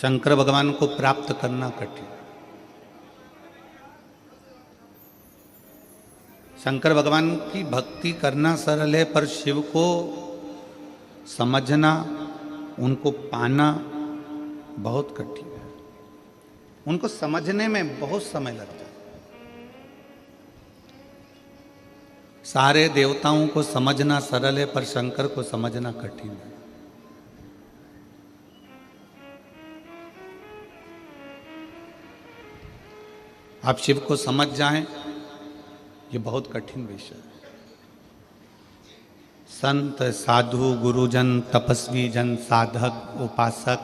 शंकर भगवान को प्राप्त करना कठिन। शंकर भगवान की भक्ति करना सरल है, पर शिव को समझना, उनको पाना बहुत कठिन है। उनको समझने में बहुत समय लगता है। सारे देवताओं को समझना सरल है, पर शंकर को समझना कठिन है। आप शिव को समझ जाएं, ये बहुत कठिन विषय है। संत, साधु, गुरुजन, तपस्वी जन, साधक, उपासक,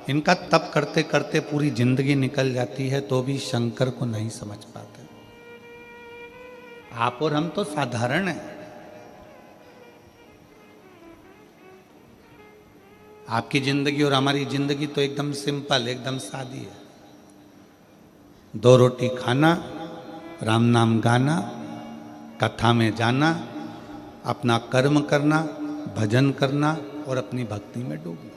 इनका तप करते करते पूरी जिंदगी निकल जाती है, तो भी शंकर को नहीं समझ पाते। आप और हम तो साधारण हैं। आपकी जिंदगी और हमारी जिंदगी तो एकदम सिंपल, एकदम सादी है। 2 रोटी खाना, राम नाम गाना, कथा में जाना, अपना कर्म करना, भजन करना और अपनी भक्ति में डूबना।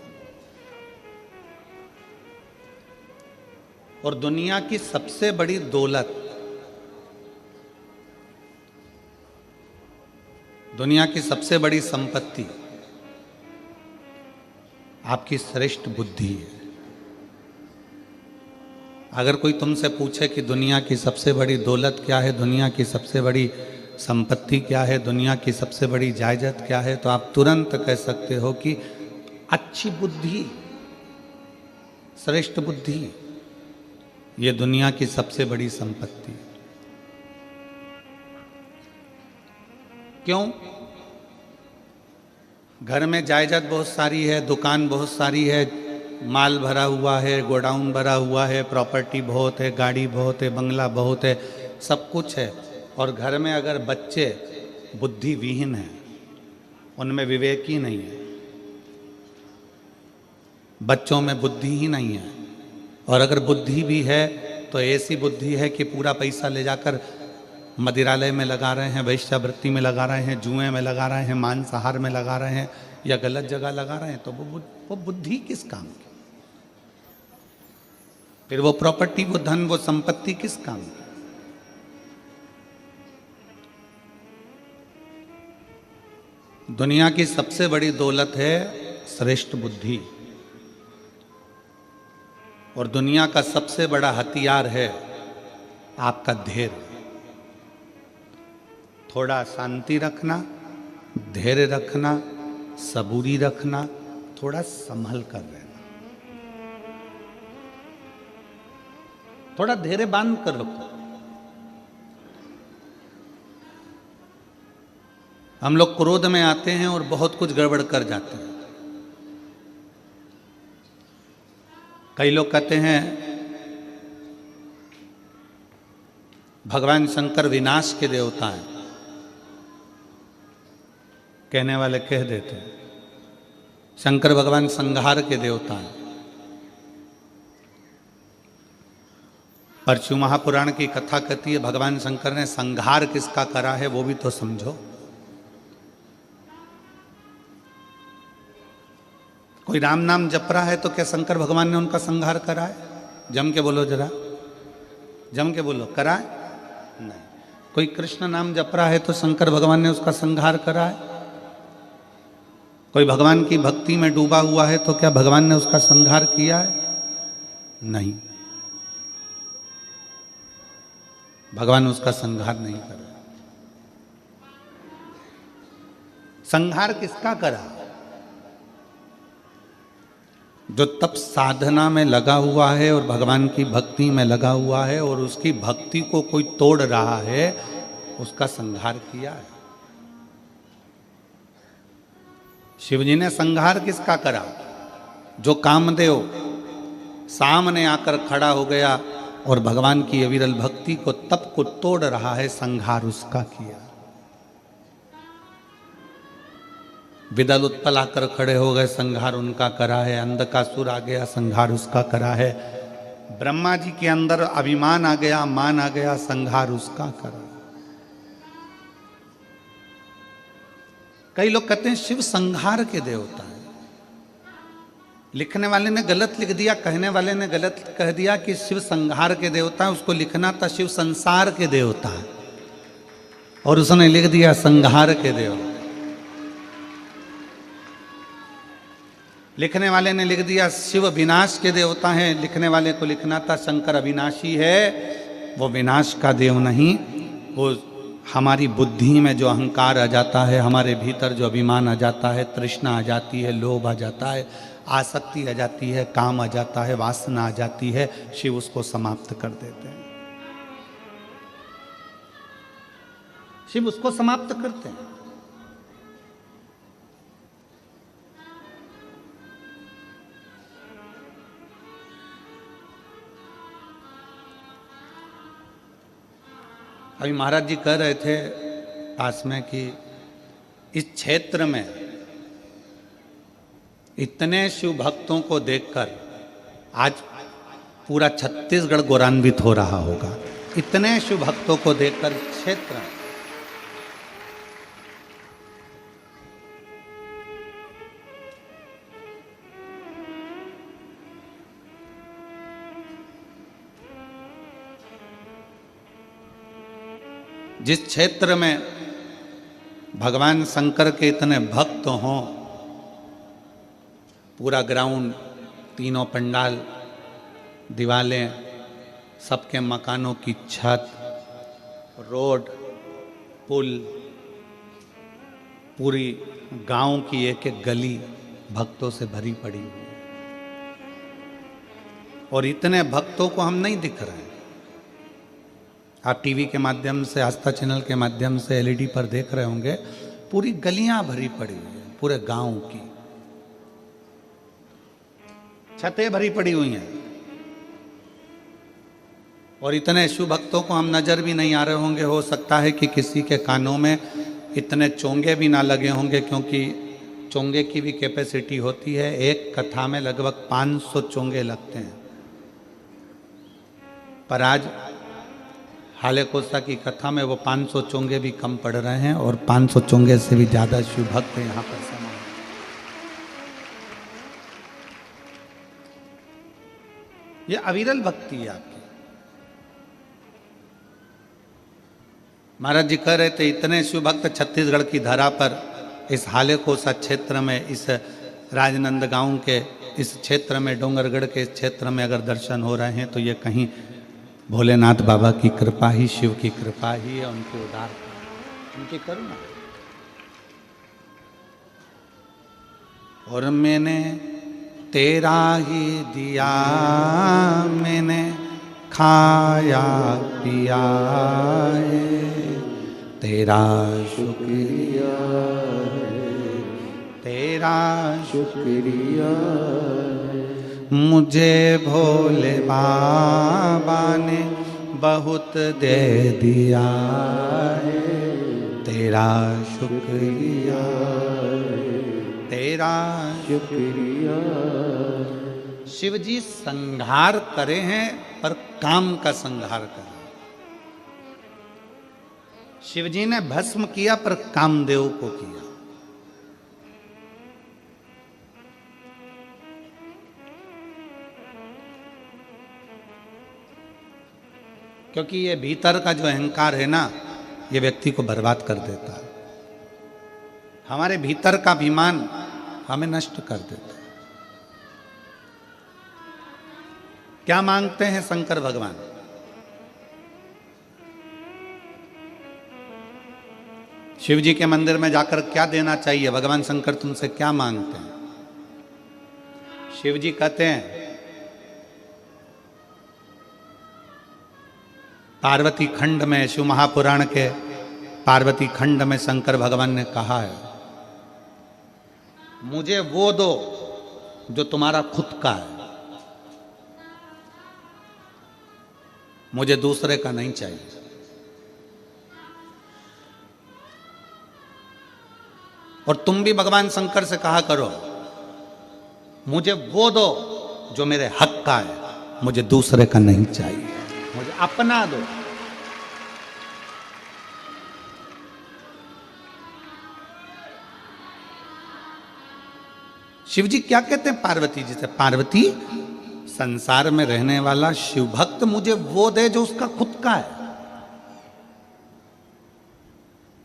और दुनिया की सबसे बड़ी दौलत, दुनिया की सबसे बड़ी संपत्ति आपकी श्रेष्ठ बुद्धि है। अगर कोई तुमसे पूछे कि दुनिया की सबसे बड़ी दौलत क्या है, दुनिया की सबसे बड़ी संपत्ति क्या है, दुनिया की सबसे बड़ी जायदाद क्या है, तो आप तुरंत कह सकते हो कि अच्छी बुद्धि, श्रेष्ठ बुद्धि, ये दुनिया की सबसे बड़ी संपत्ति। क्यों? घर में जायदाद बहुत सारी है, दुकान बहुत सारी है, माल भरा हुआ है, गोडाउन भरा हुआ है, प्रॉपर्टी बहुत है, गाड़ी बहुत है, बंगला बहुत है, सब कुछ है। और घर में अगर बच्चे बुद्धि विहीन हैं, उनमें विवेक ही नहीं है, बच्चों में बुद्धि ही नहीं है, और अगर बुद्धि भी है तो ऐसी बुद्धि है कि पूरा पैसा ले जाकर मदिरालय में लगा रहे हैं, वैश्यावृत्ति में लगा रहे हैं, जुए में लगा रहे हैं, मांसाहार में लगा रहे हैं, या गलत जगह लगा रहे हैं, तो वो बुद्धि किस काम की? फिर वो प्रॉपर्टी, वो धन, वो संपत्ति किस काम की? दुनिया की सबसे बड़ी दौलत है श्रेष्ठ बुद्धि, और दुनिया का सबसे बड़ा हथियार है आपका धैर्य। थोड़ा शांति रखना, धैर्य रखना, सबूरी रखना, थोड़ा संभल कर रहना, थोड़ा धैर्य बांध कर रखो। हम लोग क्रोध में आते हैं और बहुत कुछ गड़बड़ कर जाते हैं। कई लोग कहते हैं भगवान शंकर विनाश के देवता हैं, कहने वाले कह देते हैं शंकर भगवान संहार के देवता हैं। परशु महापुराण की कथा कहती है भगवान शंकर ने संहार किसका करा है वो भी तो समझो। कोई राम नाम जप रहा है तो क्या शंकर भगवान ने उनका संहार करा है? जम के बोलो जरा, जम के बोलो, करा है? नहीं। कोई कृष्ण नाम जप रहा है तो शंकर भगवान ने उसका संहार करा है? कोई भगवान की भक्ति में डूबा हुआ है तो क्या भगवान ने उसका संहार किया है? नहीं, भगवान उसका संहार नहीं करा। संहार किसका करा? जो तप साधना में लगा हुआ है और भगवान की भक्ति में लगा हुआ है और उसकी भक्ति को कोई तोड़ रहा है, उसका संहार किया है। शिवजी ने संहार किसका करा? जो कामदेव सामने आकर खड़ा हो गया और भगवान की अविरल भक्ति को, तप को तोड़ रहा है, संहार उसका किया। विदल उत्पल आकर खड़े हो गए, संहार उनका करा है। अंधकासुर आ गया, संहार उसका करा है। ब्रह्मा जी के अंदर अभिमान आ गया, मान आ गया, संहार उसका करा। कई लोग कहते हैं शिव संहार के देवता है। लिखने वाले ने गलत लिख दिया, कहने वाले ने गलत कह दिया कि शिव संहार के देवता है, उसको लिखना था शिव संसार के देवता है, और उसने लिख दिया संहार के देवता। लिखने वाले ने लिख दिया शिव विनाश के देवता हैं, लिखने वाले को लिखना था शंकर अविनाशी है, वो विनाश का देव नहीं, वो हमारी बुद्धि में जो अहंकार आ जाता है, हमारे भीतर जो अभिमान आ जाता है, तृष्णा आ जाती है, लोभ आ जाता है, आसक्ति आ जाती है, काम आ जाता है, वासना आ जाती है, शिव उसको समाप्त कर देते हैं, शिव उसको समाप्त करते हैं। अभी महाराज जी कह रहे थे पास में कि इस क्षेत्र में इतने शिव भक्तों को देखकर आज पूरा छत्तीसगढ़ गौरवान्वित हो रहा होगा, इतने शिव भक्तों को देखकर क्षेत्र में। जिस क्षेत्र में भगवान शंकर के इतने भक्त हों, पूरा ग्राउंड, तीनों पंडाल, दीवालें, सबके मकानों की छत, रोड, पुल, पूरी गांव की एक एक गली भक्तों से भरी पड़ी हुई है, और इतने भक्तों को हम नहीं दिख रहे हैं। आप टीवी के माध्यम से, आस्था चैनल के माध्यम से एलईडी पर देख रहे होंगे, पूरी गलियां भरी पड़ी हुई हैं, पूरे गांव की छतें भरी पड़ी हुई हैं, और इतने शिव भक्तों को हम नजर भी नहीं आ रहे होंगे। हो सकता है कि किसी के कानों में इतने चोंगे भी ना लगे होंगे, क्योंकि चोंगे की भी कैपेसिटी होती है, एक कथा में लगभग 500 चोंगे लगते हैं। पर आज हाले कोसा की कथा में वो 500 चोंगे भी कम पड़ रहे हैं, और 500 चोंगे से भी ज्यादा शिव भक्त यहाँ पर समा। ये अविरल भक्ति है आपकी। महाराज जी कह रहे थे इतने शिव भक्त छत्तीसगढ़ की धरा पर, इस हाले कोसा क्षेत्र में, इस राजनंदगांव के इस क्षेत्र में, डोंगरगढ़ के इस क्षेत्र में अगर दर्शन हो रहे हैं तो ये कहीं भोलेनाथ बाबा की कृपा ही, शिव की कृपा ही है, उनकी उदार, उनकी करुणा। और मैंने तेरा ही दिया, मैंने खाया पिया है, तेरा शुक्रिया है, तेरा शुक्रिया। मुझे भोले बाबा ने बहुत दे दिया है, तेरा शुक्रिया, तेरा शुक्रिया। शिव जी संहार करे हैं, पर काम का संहार करे। शिव जी ने भस्म किया, पर कामदेव को किया। क्योंकि ये भीतर का जो अहंकार है ना, ये व्यक्ति को बर्बाद कर देता है। हमारे भीतर का अभिमान हमें नष्ट कर देता है। क्या मांगते हैं शंकर भगवान? शिव जी के मंदिर में जाकर क्या देना चाहिए? भगवान शंकर तुमसे क्या मांगते हैं? शिव जी कहते हैं, पार्वती खंड में, शिव महापुराण के पार्वती खंड में शंकर भगवान ने कहा है, मुझे वो दो जो तुम्हारा खुद का है, मुझे दूसरे का नहीं चाहिए। और तुम भी भगवान शंकर से कहा करो, मुझे वो दो जो मेरे हक का है, मुझे दूसरे का नहीं चाहिए, मुझे अपना दो। शिव जी क्या कहते हैं पार्वती जी से? पार्वती, संसार में रहने वाला शिव भक्त मुझे वो दे जो उसका खुद का है।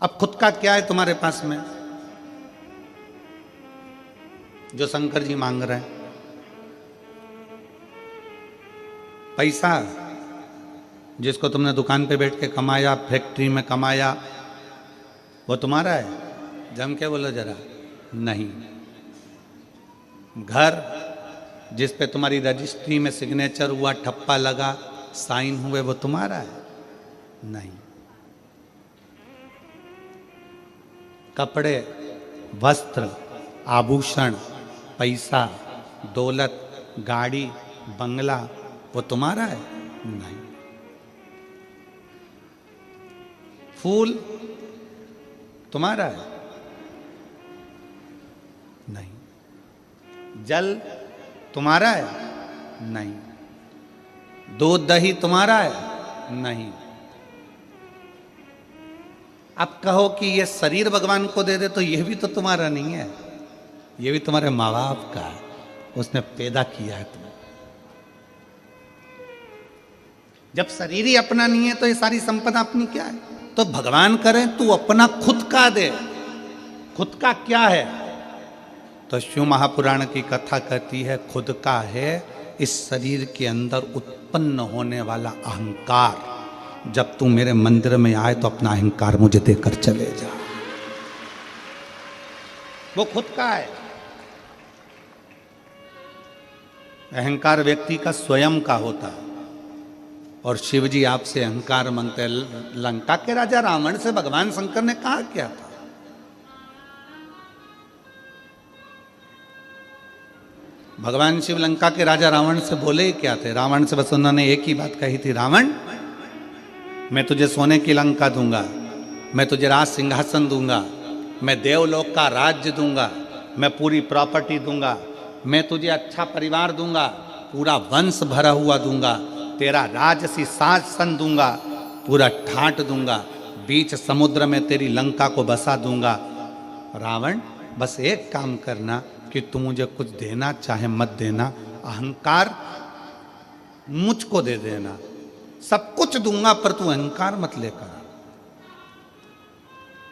अब खुद का क्या है तुम्हारे पास में जो शंकर जी मांग रहे हैं? पैसा, जिसको तुमने दुकान पे बैठ के कमाया, फैक्ट्री में कमाया, वो तुम्हारा है? जम के बोलो जरा। नहीं। घर जिस पे तुम्हारी रजिस्ट्री में सिग्नेचर हुआ, ठप्पा लगा, साइन हुए, वो तुम्हारा है? नहीं। कपड़े, वस्त्र, आभूषण, पैसा, दौलत, गाड़ी, बंगला, वो तुम्हारा है? नहीं। फूल तुम्हारा है? नहीं। जल तुम्हारा है? नहीं। दूध दही तुम्हारा है? नहीं। अब कहो कि ये शरीर भगवान को दे दे, तो यह भी तो तुम्हारा नहीं है, ये भी तुम्हारे माँ बाप का है, उसने पैदा किया है तुम्हें। जब शरीर ही अपना नहीं है तो ये सारी संपदा अपनी क्या है? तो भगवान करे तू अपना खुद का दे। खुद का क्या है? तो शिव महापुराण की कथा कहती है खुद का है इस शरीर के अंदर उत्पन्न होने वाला अहंकार। जब तू मेरे मंदिर में आए तो अपना अहंकार मुझे देकर चले जा। वो खुद का है। अहंकार व्यक्ति का स्वयं का होता है। और शिव जी आपसे अहंकार मांगते हैं। लंका के राजा रावण से भगवान शंकर ने कहा क्या था? भगवान शिव लंका के राजा रावण से बोले क्या थे? रावण से बस उन्होंने एक ही बात कही थी, रावण मैं तुझे सोने की लंका दूंगा, मैं तुझे राज सिंहासन दूंगा, मैं देवलोक का राज्य दूंगा, मैं पूरी प्रॉपर्टी दूंगा, मैं तुझे अच्छा परिवार दूंगा, पूरा वंश भरा हुआ दूंगा, तेरा राजसी शासन दूंगा, पूरा ठाट दूंगा, बीच समुद्र में तेरी लंका को बसा दूंगा। रावण बस एक काम करना कि तू मुझे कुछ देना चाहे मत देना, अहंकार मुझको दे देना, सब कुछ दूंगा पर तू अहंकार मत लेकर,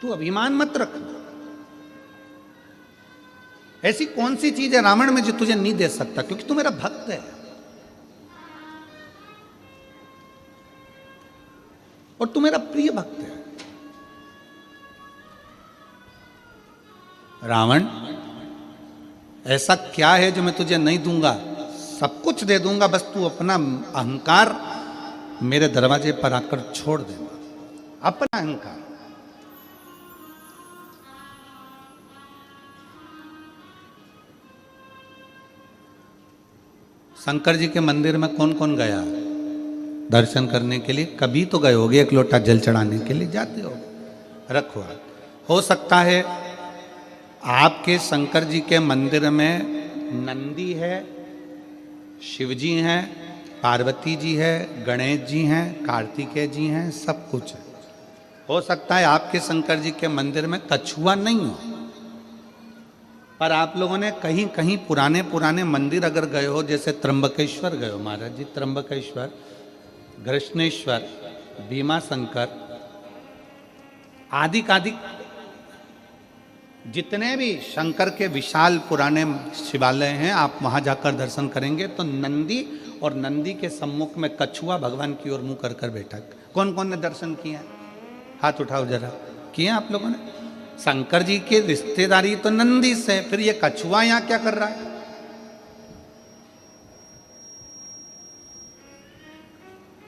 तू अभिमान मत रख। ऐसी कौन सी चीज है रावण में जो तुझे नहीं दे सकता? क्योंकि तू मेरा भक्त है और तू मेरा प्रिय भक्त है। रावण ऐसा क्या है जो मैं तुझे नहीं दूंगा? सब कुछ दे दूंगा, बस तू अपना अहंकार मेरे दरवाजे पर आकर छोड़ देना, अपना अहंकार। शंकर जी के मंदिर में कौन कौन गया दर्शन करने के लिए? कभी तो गए होगे, एक लोटा जल चढ़ाने के लिए जाते हो। रखो, हो सकता है आपके शंकर जी के मंदिर में नंदी है, शिव जी हैं, पार्वती जी है, गणेश जी हैं, कार्तिकेय जी हैं, सब कुछ है। हो सकता है आपके शंकर जी के मंदिर में कछुआ नहीं हो, पर आप लोगों ने कहीं कहीं पुराने पुराने मंदिर अगर गए हो, जैसे त्र्यंबकेश्वर गए हो महाराज जी, त्र्यंबकेश्वर, कृष्णेश्वर, भीमा शंकर, आदि जितने भी शंकर के विशाल पुराने शिवालय हैं, आप वहां जाकर दर्शन करेंगे तो नंदी और नंदी के सम्मुख में कछुआ भगवान की ओर मुंह कर कर बैठा। कौन कौन ने दर्शन किया? हाथ उठाओ जरा। किए आप लोगों ने? शंकर जी की रिश्तेदारी तो नंदी से, फिर ये कछुआ यहां क्या कर रहा है?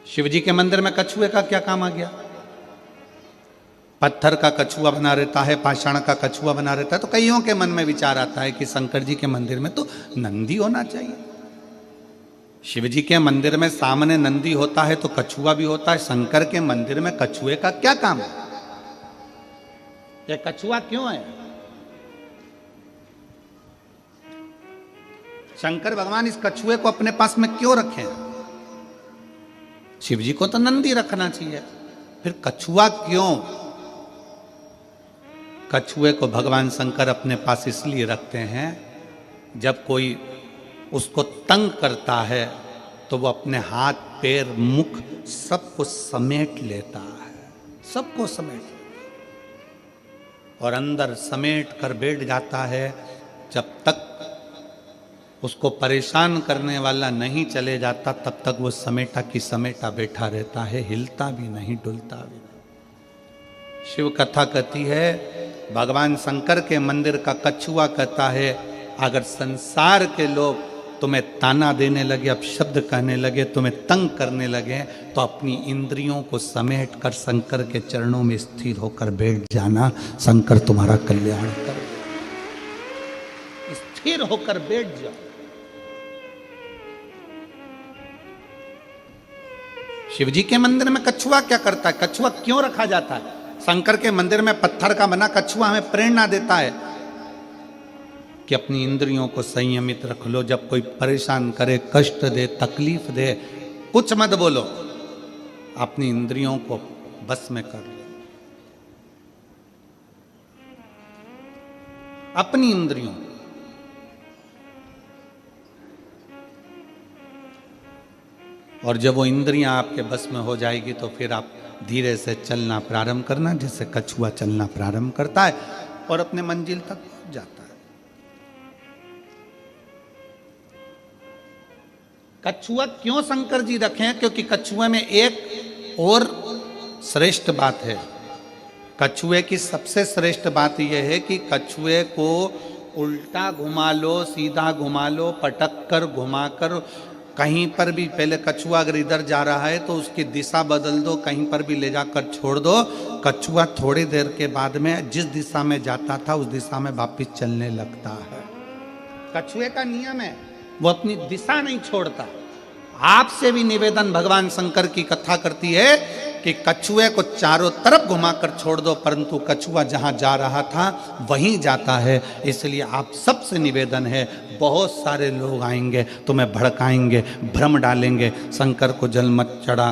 शिव जी के मंदिर में कछुए का क्या काम आ गया? पत्थर का कछुआ बना रहता है, पाषाण का कछुआ बना रहता है, तो कईयों के मन में विचार आता है कि शंकर जी के मंदिर में तो नंदी होना चाहिए। शिव जी के मंदिर में सामने नंदी होता है तो कछुआ भी होता है, शंकर के मंदिर में कछुए का क्या काम है? ये कछुआ क्यों है? शंकर भगवान इस कछुए को अपने पास में क्यों रखे? शिव जी को तो नंदी रखना चाहिए, फिर कछुआ क्यों? कछुए को भगवान शंकर अपने पास इसलिए रखते हैं जब कोई उसको तंग करता है तो वो अपने हाथ पैर मुख सबको समेट लेता है, सबको समेट और अंदर समेट कर बैठ जाता है। जब तक उसको परेशान करने वाला नहीं चले जाता तब तक वो समेटा की समेटा बैठा रहता है, हिलता भी नहीं, डुलता भी नहीं। शिव कथा कहती है, भगवान शंकर के मंदिर का कछुआ कहता है, अगर संसार के लोग तुम्हें ताना देने लगे, अपशब्द कहने लगे, तुम्हें तंग करने लगे, तो अपनी इंद्रियों को समेट कर शंकर के चरणों में स्थिर होकर बैठ जाना, शंकर तुम्हारा कल्याण कर। स्थिर होकर बैठ जाओ। शिव जी के मंदिर में कछुआ क्या करता है? कछुआ क्यों रखा जाता है? शंकर के मंदिर में पत्थर का बना कछुआ हमें प्रेरणा देता है कि अपनी इंद्रियों को संयमित रख लो। जब कोई परेशान करे, कष्ट दे, तकलीफ दे, कुछ मत बोलो, अपनी इंद्रियों को बस में कर लो। अपनी इंद्रियों, और जब वो इंद्रियां आपके बस में हो जाएगी तो फिर आप धीरे से चलना प्रारंभ करना, जैसे कछुआ चलना प्रारंभ करता है और अपने मंजिल तक पहुंच जाता है। कछुआ क्यों शंकर जी रखे? क्योंकि कछुए में एक और श्रेष्ठ बात है। कछुए की सबसे श्रेष्ठ बात यह है कि कछुए को उल्टा घुमा लो, सीधा घुमा लो, पटक कर, घुमा कर, कहीं पर भी, पहले कछुआ अगर इधर जा रहा है तो उसकी दिशा बदल दो, कहीं पर भी ले जाकर छोड़ दो, कछुआ थोड़ी देर के बाद में जिस दिशा में जाता था उस दिशा में वापिस चलने लगता है। कछुए का नियम है, वो अपनी दिशा नहीं छोड़ता। आपसे भी निवेदन भगवान शंकर की कथा करती है कि कछुए को चारों तरफ घुमाकर छोड़ दो, परंतु कछुआ जहां जा रहा था वहीं जाता है। इसलिए आप सबसे निवेदन है, बहुत सारे लोग आएंगे, तुम्हें भड़काएंगे, भ्रम डालेंगे, शंकर को जल मत चढ़ा,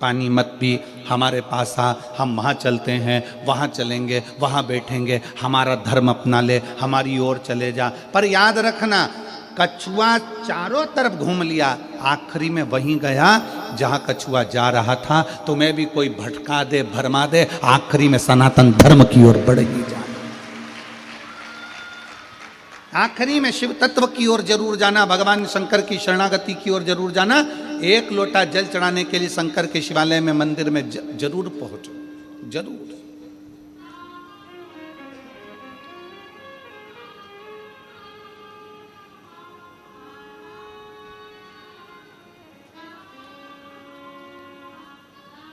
पानी मत पी, हमारे पास आ, हम वहाँ चलते हैं, वहाँ चलेंगे, वहाँ बैठेंगे, हमारा धर्म अपना ले, हमारी ओर चले जा। पर याद रखना, कछुआ चारों तरफ घूम लिया, आखिरी में वहीं गया जहां कछुआ जा रहा था। तुम्हें भी कोई भटका दे, भरमा दे, आखिरी में सनातन धर्म की ओर बढ़ ही जाना। आखिरी में शिव तत्व की ओर जरूर जाना, भगवान शंकर की शरणागति की ओर जरूर जाना। एक लोटा जल चढ़ाने के लिए शंकर के शिवालय में, मंदिर में जरूर पहुंचो, जरूर।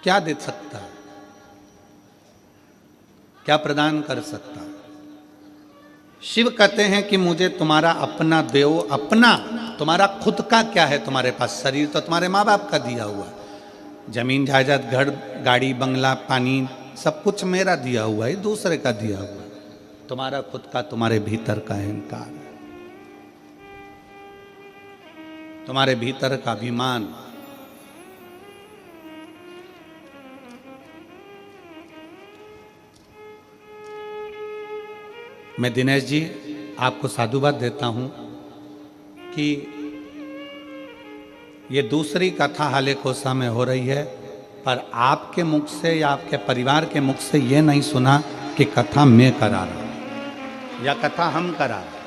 क्या दे सकता है? क्या प्रदान कर सकता है? शिव कहते हैं कि मुझे तुम्हारा अपना देव, अपना, तुम्हारा खुद का क्या है तुम्हारे पास? शरीर तो तुम्हारे माँ बाप का दिया हुआ, जमीन जायदाद, घर, गाड़ी, बंगला, पानी, सब कुछ मेरा दिया हुआ है, दूसरे का दिया हुआ है। तुम्हारा खुद का, तुम्हारे भीतर का अहंकार, तुम्हारे भीतर का अभिमान। मैं दिनेश जी आपको साधुवाद देता हूं कि ये दूसरी कथा हाले कोसा में हो रही है, पर आपके मुख से या आपके परिवार के मुख से ये नहीं सुना कि कथा मैं करा रहा हूं या कथा हम करा रहे।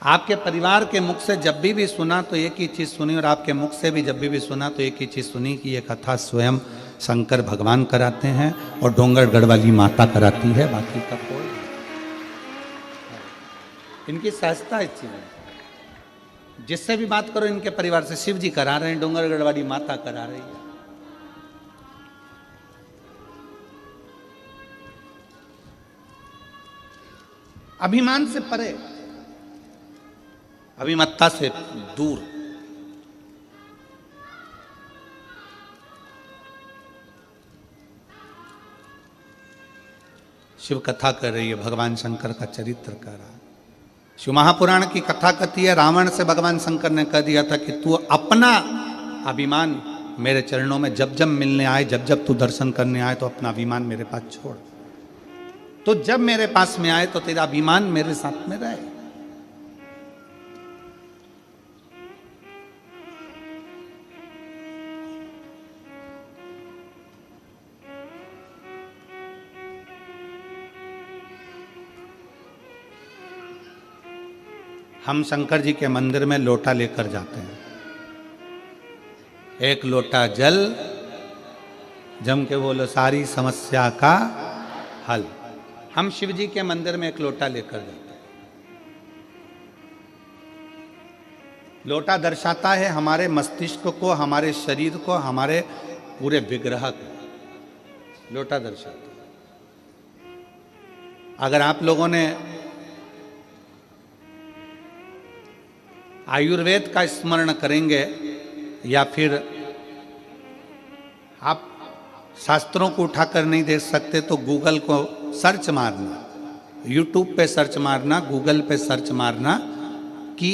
आपके परिवार के मुख से जब भी सुना तो एक ही चीज़ सुनी, और आपके मुख से भी जब भी सुना तो एक ही चीज़ सुनी कि ये कथा स्वयं शंकर भगवान कराते हैं और डोंगरगढ़ वाली माता कराती है, बाकी का कोई। इनकी सहजता इस चीज में, जिससे भी बात करो इनके परिवार से, शिव जी करा रहे हैं, डोंगरगढ़ वाली माता करा रही है। अभिमान से परे, अभिमत्ता से दूर। शिव कथा कर रही है, भगवान शंकर का चरित्र कर रहा है। शिव महापुराण की कथा कहती है, रावण से भगवान शंकर ने कह दिया था कि तू अपना अभिमान मेरे चरणों में जब जब मिलने आए, जब जब तू दर्शन करने आए, तो अपना अभिमान मेरे पास छोड़। तो जब मेरे पास में आए तो तेरा अभिमान मेरे साथ में रहे। हम शंकर जी के मंदिर में लोटा लेकर जाते हैं, एक लोटा जल, जम के बोलो सारी समस्या का हल। हम शिव जी के मंदिर में एक लोटा लेकर जाते हैं। लोटा दर्शाता है हमारे मस्तिष्क को, हमारे शरीर को, हमारे पूरे विग्रह को लोटा दर्शाता है। अगर आप लोगों ने आयुर्वेद का स्मरण करेंगे या फिर आप शास्त्रों को उठाकर नहीं देख सकते तो गूगल को सर्च मारना, यूट्यूब पे सर्च मारना, गूगल पे सर्च मारना कि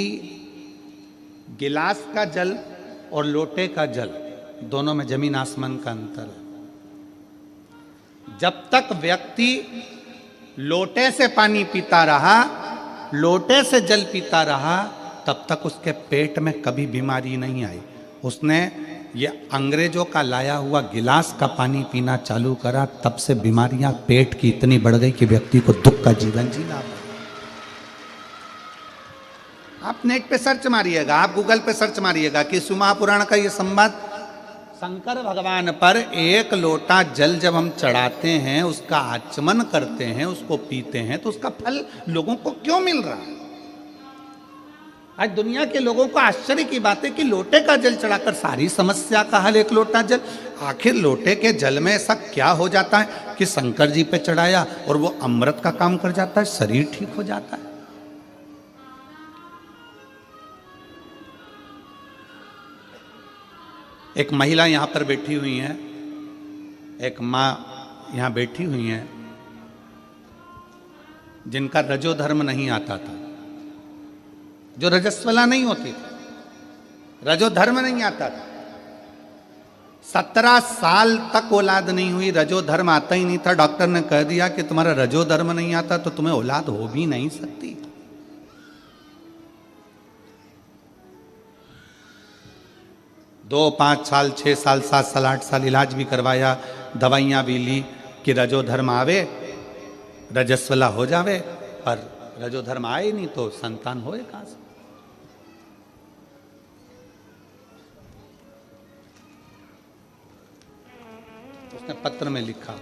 गिलास का जल और लोटे का जल दोनों में जमीन आसमान का अंतर है। जब तक व्यक्ति लोटे से पानी पीता रहा, लोटे से जल पीता रहा, तब तक उसके पेट में कभी बीमारी नहीं आई। उसने ये अंग्रेजों का लाया हुआ गिलास का पानी पीना चालू करा, तब से बीमारियां पेट की इतनी बढ़ गई कि व्यक्ति को दुख का जीवन जीना पड़ा। आप नेट पे सर्च मारिएगा, आप गूगल पे सर्च मारिएगा कि शिव महापुराण का ये संवाद, शंकर भगवान पर एक लोटा जल जब हम चढ़ाते हैं, उसका आचमन करते हैं, उसको पीते हैं, तो उसका फल लोगों को क्यों मिल रहा है? आज दुनिया के लोगों को आश्चर्य की बात है कि लोटे का जल चढ़ाकर सारी समस्या का हल, एक लोटा जल। आखिर लोटे के जल में ऐसा क्या हो जाता है कि शंकर जी पे चढ़ाया और वो अमृत का काम कर जाता है, शरीर ठीक हो जाता है? एक महिला यहां पर बैठी हुई है, एक मां यहां बैठी हुई है, जिनका रजोधर्म नहीं आता था, जो रजस्वला नहीं होती थी, रजोधर्म नहीं आता था। 17 साल तक औलाद नहीं हुई, रजोधर्म आता ही नहीं था। डॉक्टर ने कह दिया कि तुम्हारा रजोधर्म नहीं आता तो तुम्हें औलाद हो भी नहीं सकती। 2, 5 साल, 6 साल, 7 साल, 8 साल इलाज भी करवाया, दवाइयां भी ली कि रजोधर्म आवे, रजस्वला हो जावे, पर रजोधर्म आए नहीं तो संतान होए कहां से? उसने पत्र में लिखा,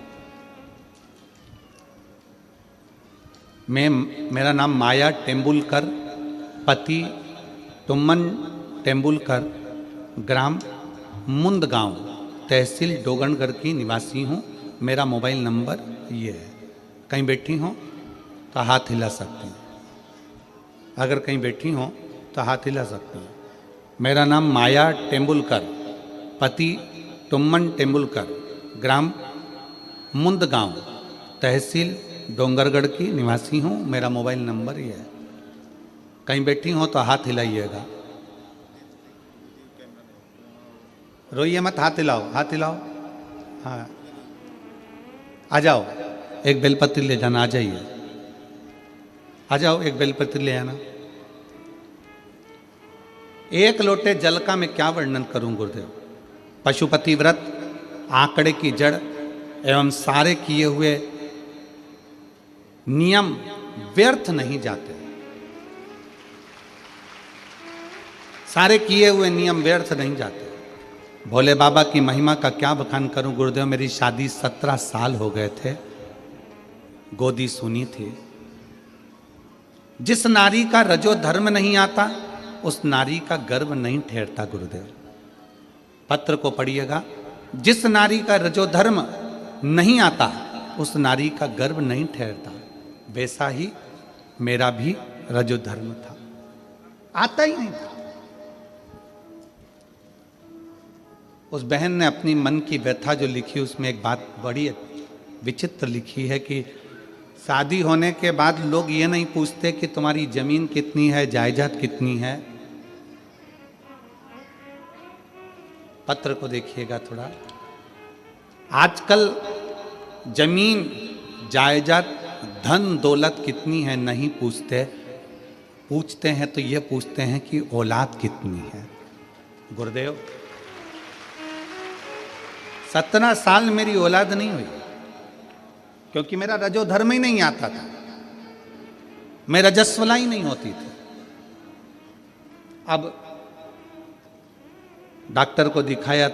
मेरा नाम माया टेम्बुलकर, पति तुमन टेम्बुलकर, ग्राम मुंदगांव, तहसील डोगनगढ़ की निवासी हूँ। मेरा मोबाइल नंबर ये है। कहीं बैठी हो तो हाथ हिला सकती हैं, अगर कहीं बैठी हो तो हाथ हिला सकती हैं। मेरा नाम माया टेम्बुलकर, पति तुमन टेम्बुलकर, ग्राम मुंदगांव, तहसील डोंगरगढ़ की निवासी हूँ। मेरा मोबाइल नंबर ये है। कहीं बैठी हो तो हाथ हिलाइएगा, रोइए मत, हाथ हिलाओ, हाथ हिलाओ। हाँ, आ जाओ, एक बेलपत्र ले जाना, आ जाइए, आ जाओ, एक बेलपत्र ले आना। एक लोटे जल का मैं क्या वर्णन करूं गुरुदेव। पशुपति व्रत, आंकड़े की जड़ एवं सारे किए हुए नियम व्यर्थ नहीं जाते, सारे किए हुए नियम व्यर्थ नहीं जाते। भोले बाबा की महिमा का क्या बखान करूं गुरुदेव। मेरी शादी 17 साल हो गए थे, गोदी सुनी थी। जिस नारी का रजो धर्म नहीं आता, उस नारी का गर्व नहीं ठहरता गुरुदेव। पत्र को पढ़िएगा। जिस नारी का रजो धर्म नहीं आता, उस नारी का गर्व नहीं ठहरता। वैसा ही मेरा भी रजो धर्म था, आता ही नहीं था। उस बहन ने अपनी मन की व्यथा जो लिखी, उसमें एक बात बड़ी विचित्र लिखी है कि शादी होने के बाद लोग ये नहीं पूछते कि तुम्हारी जमीन कितनी है, जायदाद कितनी है। पत्र को देखिएगा थोड़ा। आजकल जमीन, जायदाद, धन दौलत कितनी है नहीं पूछते, पूछते हैं तो ये पूछते हैं कि औलाद कितनी है। गुरुदेव 17 साल मेरी औलाद नहीं हुई, क्योंकि मेरा रजो धर्म ही नहीं आता था, मैं रजस्वला ही नहीं होती थी। अब डॉक्टर को दिखाया,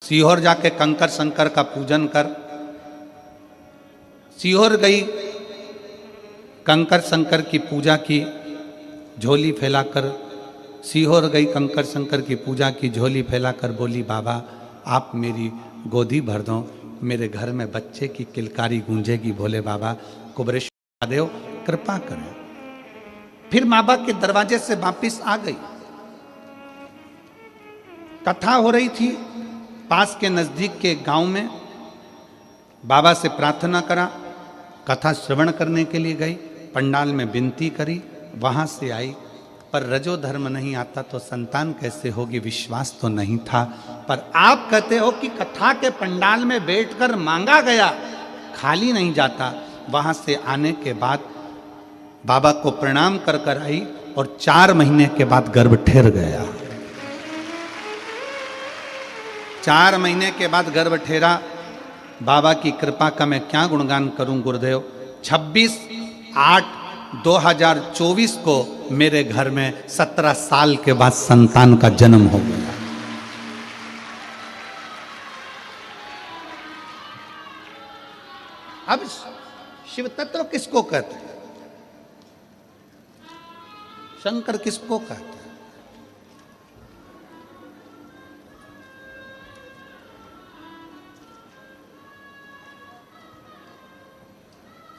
सीहोर जाके कंकर शंकर का पूजन कर। सीहोर गई, कंकर शंकर की पूजा की, झोली फैलाकर। सीहोर गई, कंकर शंकर की पूजा की, झोली फैलाकर बोली, बाबा आप मेरी गोदी भर दो, मेरे घर में बच्चे की किलकारी गूंजेगी, भोले बाबा कुबरेश्वर महादेव कृपा करें। फिर माँ बाप के दरवाजे से वापिस आ गई। कथा हो रही थी पास के नजदीक के गांव में। बाबा से प्रार्थना करा, कथा श्रवण करने के लिए गई, पंडाल में विनती करी, वहां से आई। पर रजो धर्म नहीं आता तो संतान कैसे होगी, विश्वास तो नहीं था। पर आप कहते हो कि कथा के पंडाल में बैठकर मांगा गया, खाली नहीं जाता। वहां से आने के बाद बाबा को प्रणाम कर कर आई और 4 महीने के बाद गर्भ ठहर गया। 4 महीने के बाद गर्भ ठहरा। बाबा की कृपा का मैं क्या गुणगान करूं गुरुदेव। 26/8/2024 को मेरे घर में 17 साल के बाद संतान का जन्म हो गया। अब शिव तत्व किसको कहते हैं, शंकर किसको कहते हैं?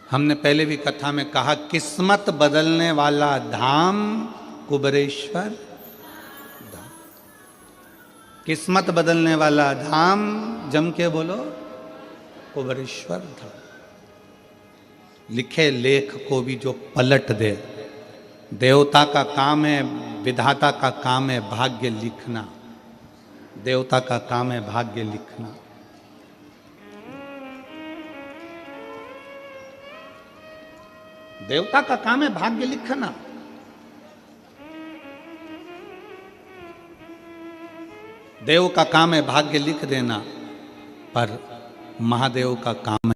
हमने पहले भी कथा में कहा, किस्मत बदलने वाला धाम कुबरेश्वर धाम। किस्मत बदलने वाला धाम, जम के बोलो, कुबरेश्वर धाम। लिखे लेख को भी जो पलट दे, देवता का काम है, विधाता का काम है भाग्य लिखना। देवता का काम है भाग्य लिखना। देवता का काम है भाग्य लिखना। देव का काम है भाग्य लिख देना, पर महादेव का काम है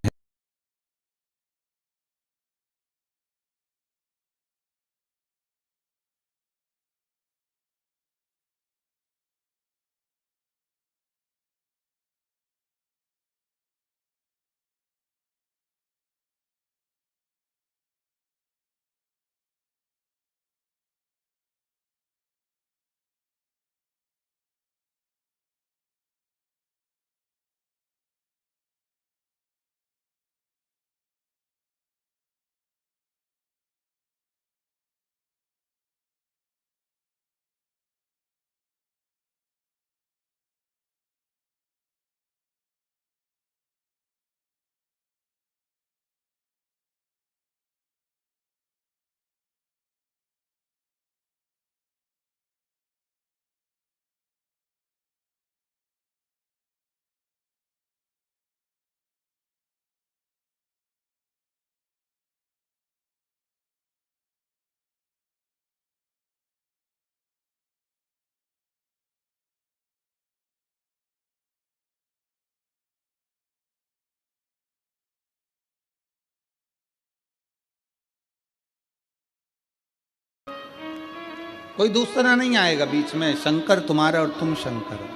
कोई दूसरा नहीं आएगा बीच में। शंकर तुम्हारा और तुम शंकर हो।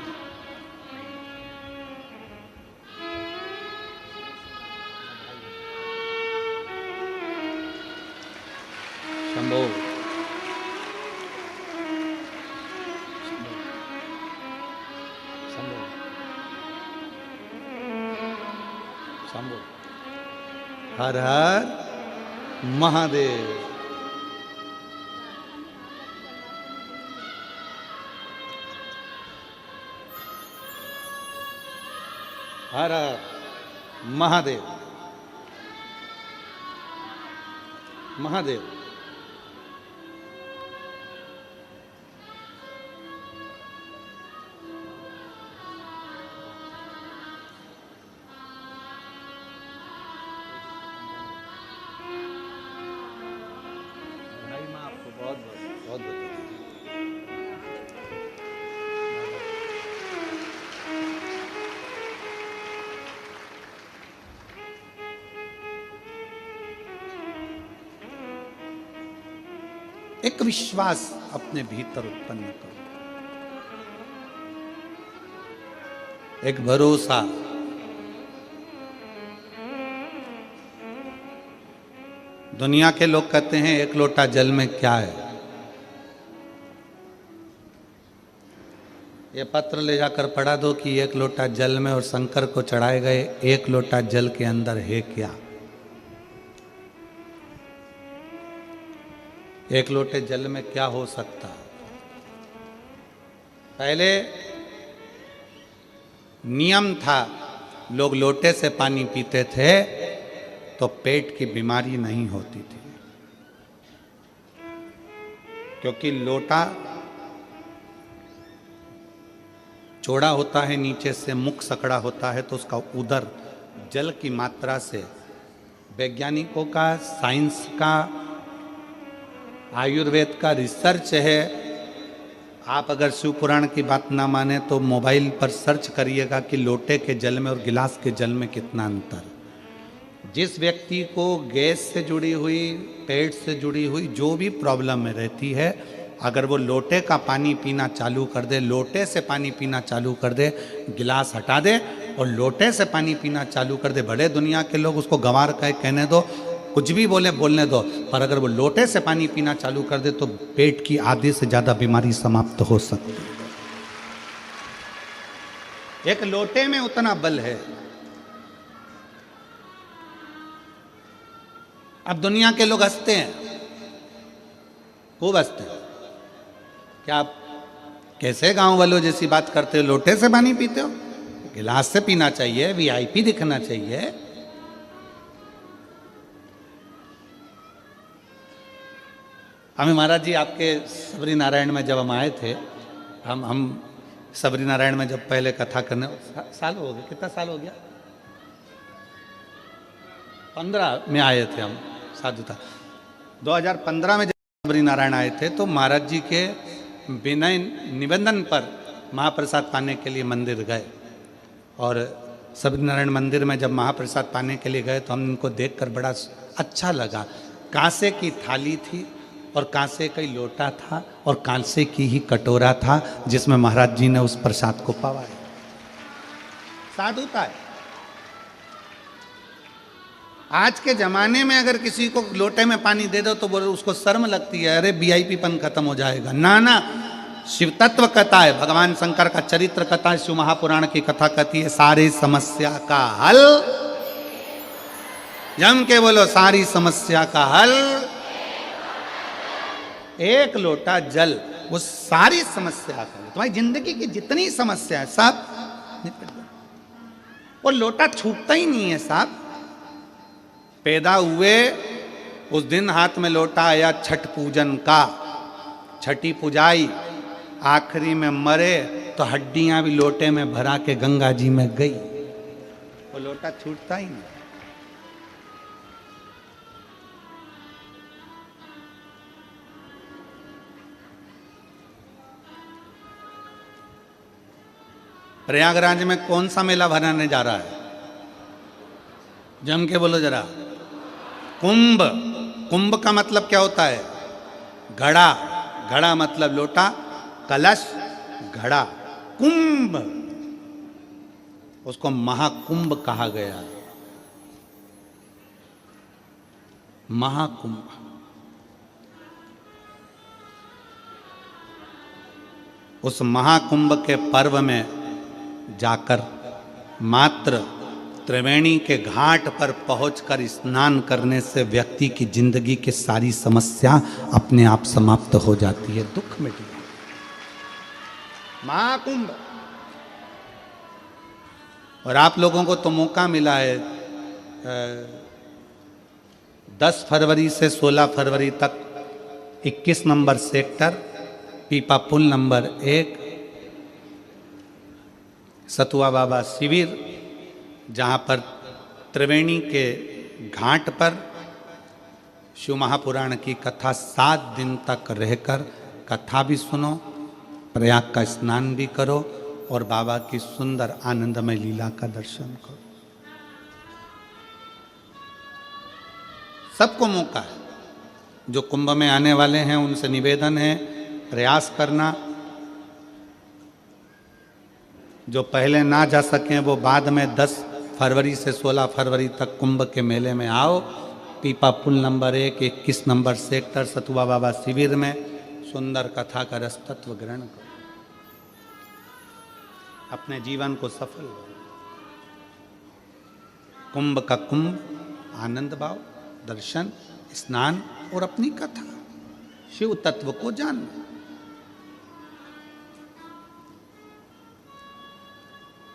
शंभो शंभो शंभो। हर हर महादेव। हर हर महादेव। महादेव। एक विश्वास अपने भीतर उत्पन्न करो, एक भरोसा। दुनिया के लोग कहते हैं एक लोटा जल में क्या है। ये पत्र ले जाकर पढ़ा दो कि एक लोटा जल में और शंकर को चढ़ाए गए एक लोटा जल के अंदर है क्या। एक लोटे जल में क्या हो सकता। पहले नियम था, लोग लोटे से पानी पीते थे तो पेट की बीमारी नहीं होती थी, क्योंकि लोटा चौड़ा होता है, नीचे से मुख सकड़ा होता है, तो उसका उदर जल की मात्रा से वैज्ञानिकों का, साइंस का, आयुर्वेद का रिसर्च है। आप अगर शिव पुराण की बात ना माने तो मोबाइल पर सर्च करिएगा कि लोटे के जल में और गिलास के जल में कितना अंतर। जिस व्यक्ति को गैस से जुड़ी हुई, पेट से जुड़ी हुई जो भी प्रॉब्लम में रहती है, अगर वो लोटे का पानी पीना चालू कर दे, लोटे से पानी पीना चालू कर दे, गिलास हटा दे और लोटे से पानी पीना चालू कर दे, बड़े दुनिया के लोग उसको गंवार कहने दो, कुछ भी बोले बोलने दो, पर अगर वो लोटे से पानी पीना चालू कर दे तो पेट की आधे से ज्यादा बीमारी समाप्त हो सकती है। एक लोटे में उतना बल है। अब दुनिया के लोग हंसते हैं, खूब हंसते हैं। क्या आप कैसे गांव वालों जैसी बात करते हो, लोटे से पानी पीते हो? गिलास से पीना चाहिए, वीआईपी दिखना चाहिए। हमें महाराज जी आपके सबरी नारायण में जब हम आए थे, हम सबरी नारायण में जब पहले कथा करने, साल हो गया, कितना साल हो गया, 15 में आए थे हम साधुता। 2015 में जब सबरी नारायण आए थे तो महाराज जी के विनय निवेदन पर महाप्रसाद पाने के लिए मंदिर गए, और सबरी नारायण मंदिर में जब महाप्रसाद पाने के लिए गए तो हम इनको देखकर बड़ा अच्छा लगा। कांसे की थाली थी और कांसे का ही लोटा था और कांसे की ही कटोरा था जिसमें महाराज जी ने उस प्रसाद को पवाया। साधुता है। आज के जमाने में अगर किसी को लोटे में पानी दे दो तो बोले उसको शर्म लगती है, अरे वीआईपी पन खत्म हो जाएगा। ना ना, शिव तत्व कथा है, भगवान शंकर का चरित्र कथा है, शिव महापुराण की कथा कहती है सारी समस्या का हल, जम के बोलो सारी समस्या का हल एक लोटा जल। वो सारी समस्या का, तुम्हारी जिंदगी की जितनी समस्या है सब निपट जाए। वो लोटा छूटता ही नहीं है साहब। पैदा हुए उस दिन हाथ में लोटा आया छठ पूजन का, छठी पुजाई, आखिरी में मरे तो हड्डियां भी लोटे में भरा के गंगा जी में गई। वो लोटा छूटता ही नहीं। प्रयागराज में कौन सा मेला भराने जा रहा है? जम के बोलो जरा। कुंभ। कुंभ का मतलब क्या होता है? घड़ा। घड़ा मतलब लोटा, कलश, घड़ा, कुंभ। उसको महाकुंभ कहा गया। महाकुंभ। उस महाकुंभ के पर्व में जाकर मात्र त्रिवेणी के घाट पर पहुंचकर स्नान करने से व्यक्ति की जिंदगी की सारी समस्या अपने आप समाप्त हो जाती है, दुख मिट जाता है। महाकुंभ। और आप लोगों को तो मौका मिला है 10 फरवरी से 16 फरवरी तक 21 नंबर सेक्टर, पीपा पुल नंबर 1, सतुआ बाबा शिविर, जहाँ पर त्रिवेणी के घाट पर शिव महापुराण की कथा 7 दिन तक रहकर कथा भी सुनो, प्रयाग का स्नान भी करो और बाबा की सुंदर आनंदमय लीला का दर्शन करो। सबको मौका है। जो कुंभ में आने वाले हैं उनसे निवेदन है प्रयास करना, जो पहले ना जा सकें वो बाद में 10 फरवरी से 16 फरवरी तक कुंभ के मेले में आओ। पीपा पुल नंबर 1 21 नंबर सेक्टर सतुआ बाबा शिविर में सुंदर कथा का रस तत्व ग्रहण करो, अपने जीवन को सफल करो। कुंभ का कुंभ, आनंद भाव, दर्शन, स्नान और अपनी कथा, शिव तत्व को जानना।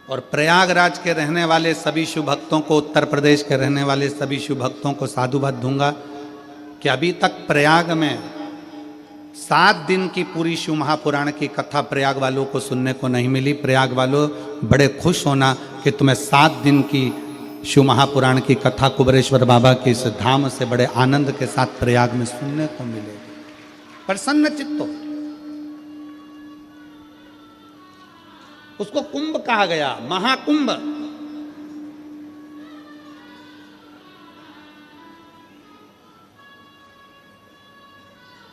और प्रयागराज के रहने वाले सभी शिव भक्तों को, उत्तर प्रदेश के रहने वाले सभी शिव भक्तों को साधुवाद दूंगा कि अभी तक प्रयाग में 7 दिन की पूरी शिव महापुराण की कथा प्रयाग वालों को सुनने को नहीं मिली। प्रयाग वालों बड़े खुश होना कि तुम्हें 7 दिन की शिव महापुराण की कथा कुबेरेश्वर बाबा के इस धाम से बड़े आनंद के साथ प्रयाग में सुनने को मिलेगी। प्रसन्न चित्त हो। उसको कुंभ कहा गया, महाकुंभ।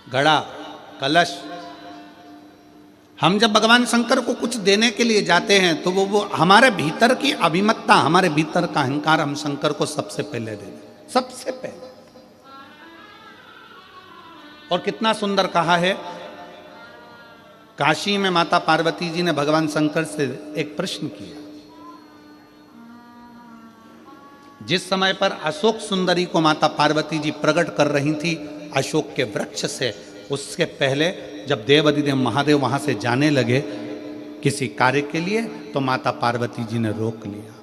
घड़ा, कलश। हम जब भगवान शंकर को कुछ देने के लिए जाते हैं तो वो हमारे भीतर की अभिमत्ता, हमारे भीतर का अहंकार हम शंकर को सबसे पहले दे दें, सबसे पहले। और कितना सुंदर कहा है, काशी में माता पार्वती जी ने भगवान शंकर से एक प्रश्न किया। जिस समय पर अशोक सुंदरी को माता पार्वती जी प्रकट कर रही थी अशोक के वृक्ष से, उसके पहले जब देवाधिदेव महादेव वहां से जाने लगे किसी कार्य के लिए, तो माता पार्वती जी ने रोक लिया।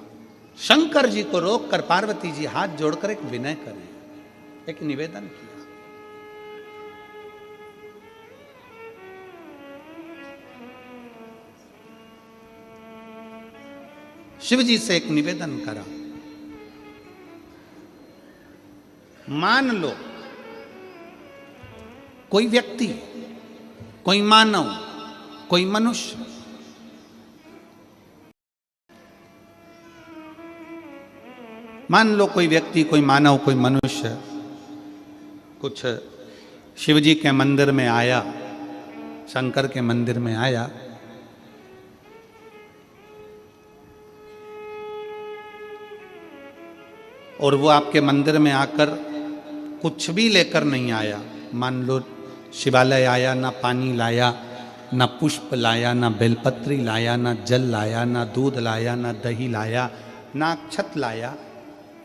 शंकर जी को रोक कर पार्वती जी हाथ जोड़कर एक विनय करें, एक निवेदन किया। शिव जी से एक निवेदन करा, मान लो कोई व्यक्ति, कोई मानव, कोई मनुष्य मान लो कोई व्यक्ति, कोई मानव, कोई मनुष्य कुछ शिव जी के मंदिर में आया, शंकर के मंदिर में आया, और वो आपके मंदिर में आकर कुछ भी लेकर नहीं आया। मान लो शिवालय आया, ना पानी लाया, ना पुष्प लाया, ना बेलपत्री लाया, ना जल लाया, ना दूध लाया, ना दही लाया, ना अक्षत लाया,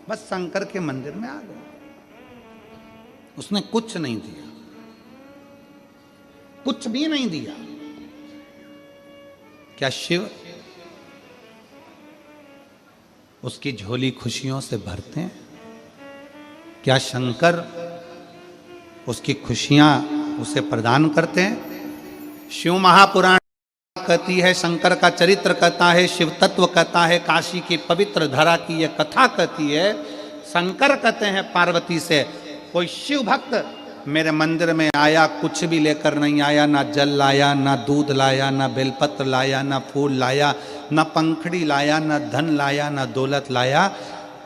बस शंकर के मंदिर में आ गया। उसने कुछ नहीं दिया, कुछ भी नहीं दिया। क्या शिव उसकी झोली खुशियों से भरते हैं? क्या शंकर उसकी खुशियां उसे प्रदान करते हैं? शिव महापुराण कहती है, शंकर का चरित्र कहता है, शिव तत्व कहता है, काशी की पवित्र धरा की यह कथा कहती है। शंकर कहते हैं पार्वती से, कोई शिव भक्त मेरे मंदिर में आया, कुछ भी लेकर नहीं आया, ना जल लाया, ना दूध लाया, ना बेलपत्र लाया, ना फूल लाया, ना पंखड़ी लाया, ना धन लाया, ना दौलत लाया।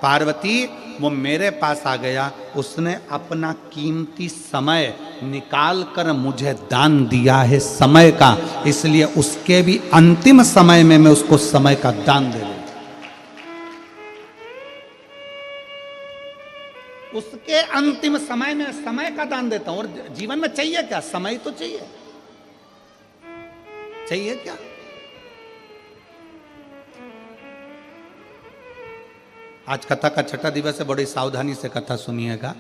पार्वती वो मेरे पास आ गया, उसने अपना कीमती समय निकाल कर मुझे दान दिया है, समय का। इसलिए उसके भी अंतिम समय में मैं उसको समय का दान दे दूं। उसके अंतिम समय में समय का दान देता हूं। और जीवन में चाहिए क्या? समय तो चाहिए। चाहिए क्या? आज कथा का छठा दिवस है, बड़ी सावधानी से कथा सुनिएगा।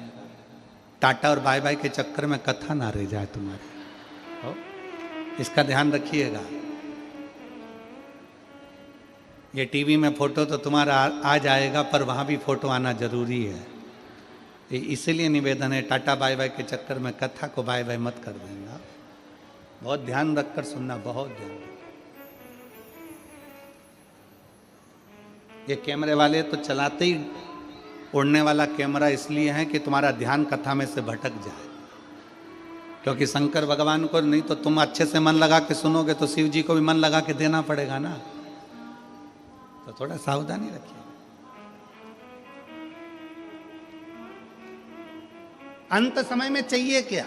टाटा और बाय बाय के चक्कर में कथा ना रह जाए तुम्हारी, इसका ध्यान रखिएगा। ये टीवी में फोटो तो तुम्हारा आ जाएगा, पर वहां भी फोटो आना जरूरी है। इसीलिए निवेदन है, टाटा बाय बाय के चक्कर में कथा को बाय बाय मत कर देना। बहुत ध्यान रखकर सुनना, बहुत ध्यान रखकर। ये कैमरे वाले तो चलाते ही उड़ने वाला कैमरा इसलिए है कि तुम्हारा ध्यान कथा में से भटक जाए, क्योंकि शंकर भगवान को नहीं तो तुम अच्छे से मन लगा के सुनोगे तो शिव जी को भी मन लगा के देना पड़ेगा ना। तो थोड़ा सावधानी रखिए। अंत समय में चाहिए क्या?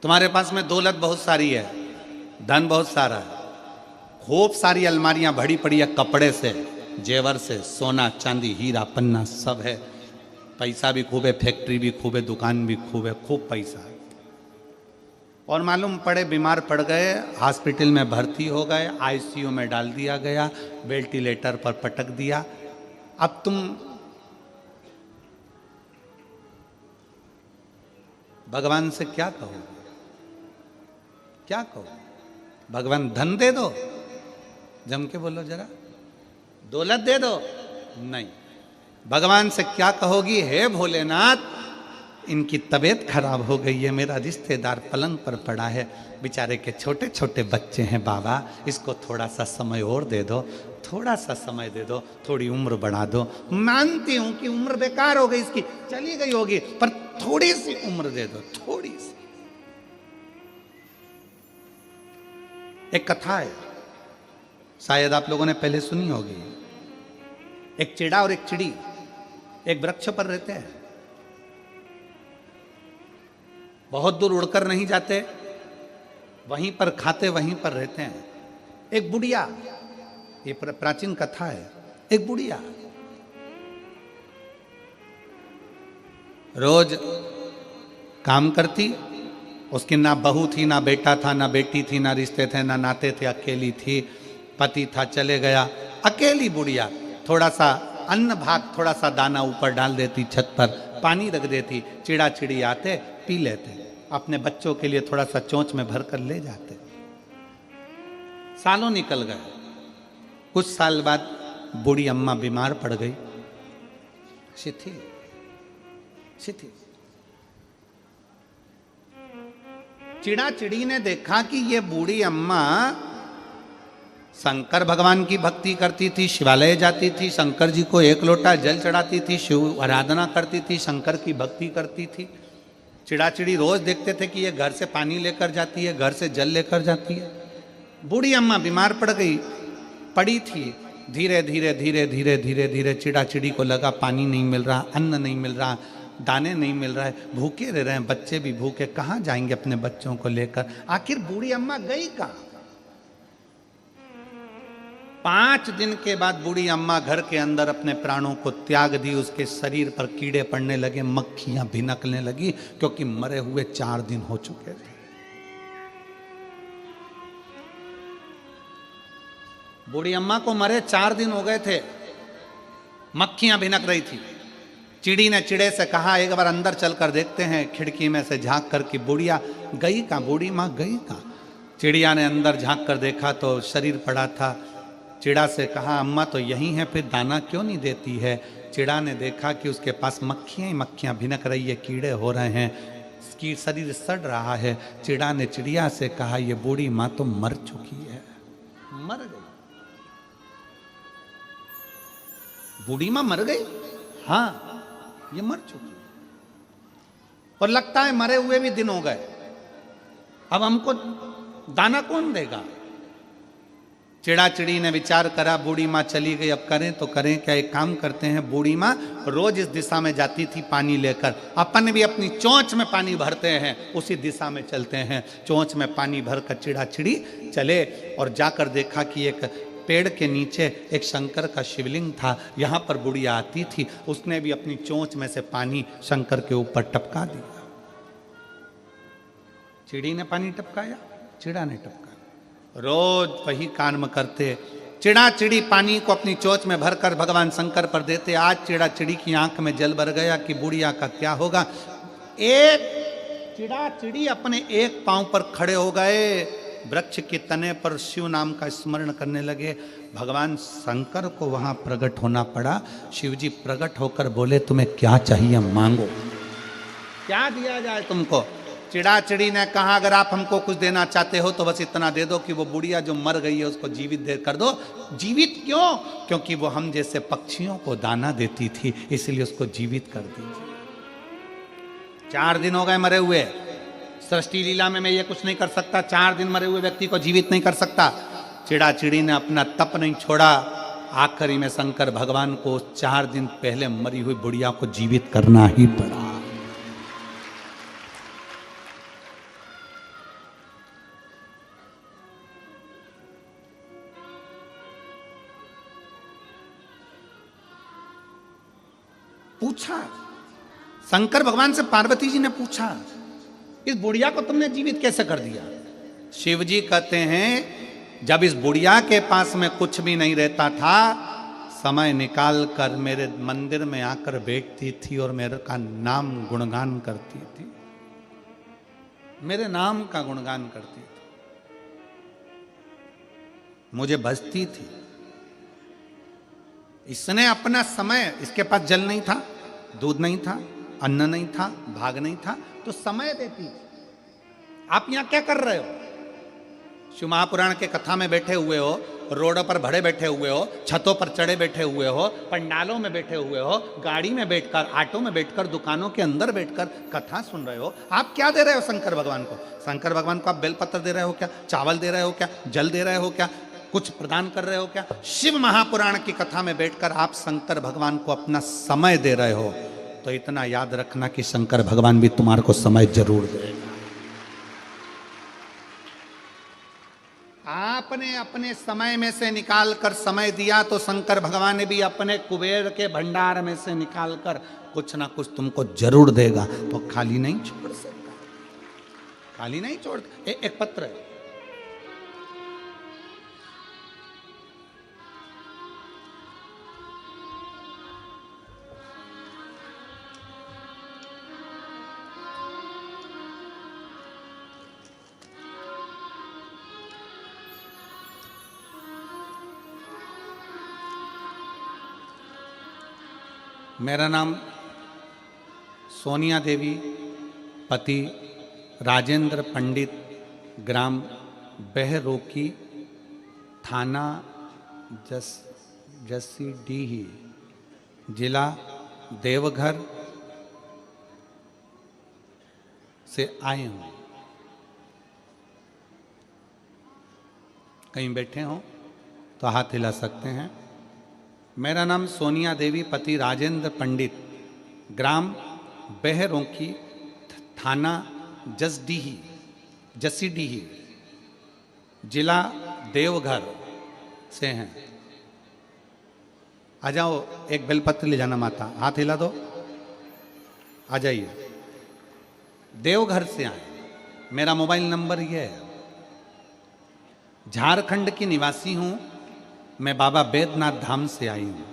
तुम्हारे पास में दौलत बहुत सारी है, धन बहुत सारा है, खूब सारी अलमारियां भरी पड़ी है कपड़े से, जेवर से, सोना चांदी हीरा पन्ना सब है, पैसा भी खूब है, फैक्ट्री भी खूब है, दुकान भी खूब है, खूब पैसा है, और मालूम पड़े बीमार पड़ गए, हॉस्पिटल में भर्ती हो गए, आईसीयू में डाल दिया गया, वेंटिलेटर पर पटक दिया। अब तुम भगवान से क्या कहोगे? क्या कहो? भगवान धन दे दो, जम के बोलो जरा, दौलत दे दो? नहीं। भगवान से क्या कहोगी? हे भोलेनाथ, इनकी तबीयत खराब हो गई है, मेरा रिश्तेदार पलंग पर पड़ा है, बेचारे के छोटे छोटे बच्चे हैं बाबा, इसको थोड़ा सा समय और दे दो, थोड़ा सा समय दे दो, थोड़ी उम्र बढ़ा दो। मानती हूं कि उम्र बेकार हो गई इसकी, चली गई होगी, पर थोड़ी सी उम्र दे दो, थोड़ी सी। एक कथा है, शायद आप लोगों ने पहले सुनी होगी। एक चिड़ा और एक चिड़ी एक वृक्ष पर रहते हैं, बहुत दूर उड़कर नहीं जाते, वहीं पर खाते वहीं पर रहते हैं। एक बुढ़िया, ये प्राचीन कथा है, एक बुढ़िया रोज काम करती, उसकी ना बहू थी, ना बेटा था, ना बेटी थी, ना रिश्ते थे, ना नाते थे, अकेली थी, पति था चले गया, अकेली बुढ़िया। थोड़ा सा अन्न भाग, थोड़ा सा दाना ऊपर डाल देती, छत पर पानी रख देती, चिड़ा चिड़ी आते पी लेते, अपने बच्चों के लिए थोड़ा सा चोंच में भर कर ले जाते। सालों निकल गए, कुछ साल बाद बूढ़ी अम्मा बीमार पड़ गई, शिथिल शिथिल। चिड़ा चिड़ी ने देखा कि ये बूढ़ी अम्मा शंकर भगवान की भक्ति करती थी, शिवालय जाती थी, शंकर जी को एक लोटा जल चढ़ाती थी, शिव आराधना करती थी, शंकर की भक्ति करती थी। चिड़ा चिड़ी रोज देखते थे कि ये घर से पानी लेकर जाती है, घर से जल लेकर जाती है। बूढ़ी अम्मा बीमार पड़ गई, पड़ी थी, धीरे धीरे धीरे धीरे धीरे धीरे चिड़ा चिड़ी को लगा पानी नहीं मिल रहा, अन्न नहीं मिल रहा, दाने नहीं मिल रहा है, भूखे रह रहे हैं, बच्चे भी भूखे, कहाँ जाएंगे अपने बच्चों को लेकर? आखिर बूढ़ी अम्मा गई कहाँ? 5 दिन के बाद बूढ़ी अम्मा घर के अंदर अपने प्राणों को त्याग दी। उसके शरीर पर कीड़े पड़ने लगे, मक्खियां भिनकने लगी, क्योंकि मरे हुए 4 दिन हो चुके थे। बूढ़ी अम्मा को मरे 4 दिन हो गए थे, मक्खियां भिनक रही थी। चिड़ी ने चिड़े से कहा एक बार अंदर चलकर देखते हैं, खिड़की में से झांक कर कि बुढ़िया गई कहाँ, बूढ़ी माँ गई कहाँ? चिड़िया ने अंदर झांक कर देखा तो शरीर पड़ा था। चिड़ा से कहा अम्मा तो यहीं है, फिर दाना क्यों नहीं देती है? चिड़ा ने देखा कि उसके पास मक्खियाँ ही मक्खियाँ भिनक रही है, कीड़े हो रहे हैं, इसकी शरीर सड़ रहा है। चिड़ा ने चिड़िया से कहा ये बूढ़ी माँ तो मर चुकी है, मर गई। बूढ़ी माँ मर गई? हाँ, ये मर चुकी, और लगता है मरे हुए भी दिन हो गए, अब हमको दाना कौन देगा? चिड़ा चिड़ी ने विचार करा, बूढ़ी माँ चली गई, अब करें तो करें क्या? एक काम करते हैं, बूढ़ी माँ रोज इस दिशा में जाती थी पानी लेकर, अपन भी अपनी चोंच में पानी भरते हैं, उसी दिशा में चलते हैं। चोंच में पानी भरकर चिड़ा चिड़ी चले और जाकर देखा कि एक पेड़ के नीचे एक शंकर का शिवलिंग था, यहाँ पर बुढ़िया आती थी, उसने भी अपनी चोंच में से पानी शंकर के ऊपर टपका दिया। चिड़ी ने पानी टपकाया, चिड़ा ने टपकाया, रोज वही काम करते। चिड़ा चिड़ी पानी को अपनी चोंच में भरकर भगवान शंकर पर देते। आज चिड़ा चिड़ी की आंख में जल भर गया कि बुढ़िया का क्या होगा। एक चिड़ा चिड़ी अपने एक पांव पर खड़े हो गए, वृक्ष के तने पर शिव नाम का स्मरण करने लगे। भगवान शंकर को वहां प्रकट होना पड़ा। शिव जी प्रकट होकर बोले तुम्हें क्या चाहिए मांगो, क्या दिया जाए तुमको? चिड़ा चिड़ी ने कहा अगर आप हमको कुछ देना चाहते हो तो बस इतना दे दो कि वो बुढ़िया जो मर गई है उसको जीवित दे कर दो। जीवित क्यों? क्योंकि वो हम जैसे पक्षियों को दाना देती थी, इसलिए उसको जीवित कर दीजिए। 4 दिन हो गए मरे हुए, सृष्टि लीला में मैं ये कुछ नहीं कर सकता, 4 दिन मरे हुए व्यक्ति को जीवित नहीं कर सकता। चिड़ा चिड़ी ने अपना तप नहीं छोड़ा, आखिरी में शंकर भगवान को 4 दिन पहले मरी हुई बुढ़िया को जीवित करना ही पड़ा। पूछा शंकर भगवान से, पार्वती जी ने पूछा इस बुढ़िया को तुमने जीवित कैसे कर दिया? शिव जी कहते हैं जब इस बुढ़िया के पास में कुछ भी नहीं रहता था, समय निकाल कर मेरे मंदिर में आकर बैठती थी और मेरे का नाम गुणगान करती थी, मेरे नाम का गुणगान करती थी, मुझे बजती थी। इसने अपना समय, इसके पास जल नहीं था, दूध नहीं था, अन्न नहीं था, भाग नहीं था, तो समय देती थी। आप यहां क्या कर रहे हो? शिव महापुराण के कथा में बैठे हुए हो, रोडों पर भड़े बैठे हुए हो, छतों पर चढ़े बैठे हुए हो, पंडालों में बैठे हुए हो, गाड़ी में बैठकर, ऑटो में बैठकर, दुकानों के अंदर बैठकर कथा सुन रहे हो। आप क्या दे रहे हो शंकर भगवान को? शंकर भगवान को आप बेलपत्र दे रहे हो क्या? चावल दे रहे हो क्या? जल दे रहे हो क्या? कुछ प्रदान कर रहे हो क्या? शिव महापुराण की कथा में बैठकर आप शंकर भगवान को अपना समय दे रहे हो, तो इतना याद रखना कि शंकर भगवान भी तुम्हारे को समय जरूर देगा। आपने अपने समय में से निकाल कर समय दिया तो शंकर भगवान ने भी अपने कुबेर के भंडार में से निकाल कर कुछ ना कुछ तुमको जरूर देगा। तो खाली नहीं छोड़ सकता, खाली नहीं छोड़। एक पत्र है, मेरा नाम सोनिया देवी, पति राजेंद्र पंडित, ग्राम बहरोकी, थाना जसीडीही, जिला देवघर से आए हूँ। कहीं बैठे हों तो हाथ हिला सकते हैं। मेरा नाम सोनिया देवी, पति राजेंद्र पंडित, ग्राम बहरोकी, थाना जसीडीही, जिला देवघर से हैं। आ जाओ, एक बेलपत्र ले जाना माता, हाथ हिला दो, आ जाइए। देवघर से आए। मेरा मोबाइल नंबर ये है। झारखंड की निवासी हूं मैं, बाबा बैद्यनाथ धाम से आई हूँ।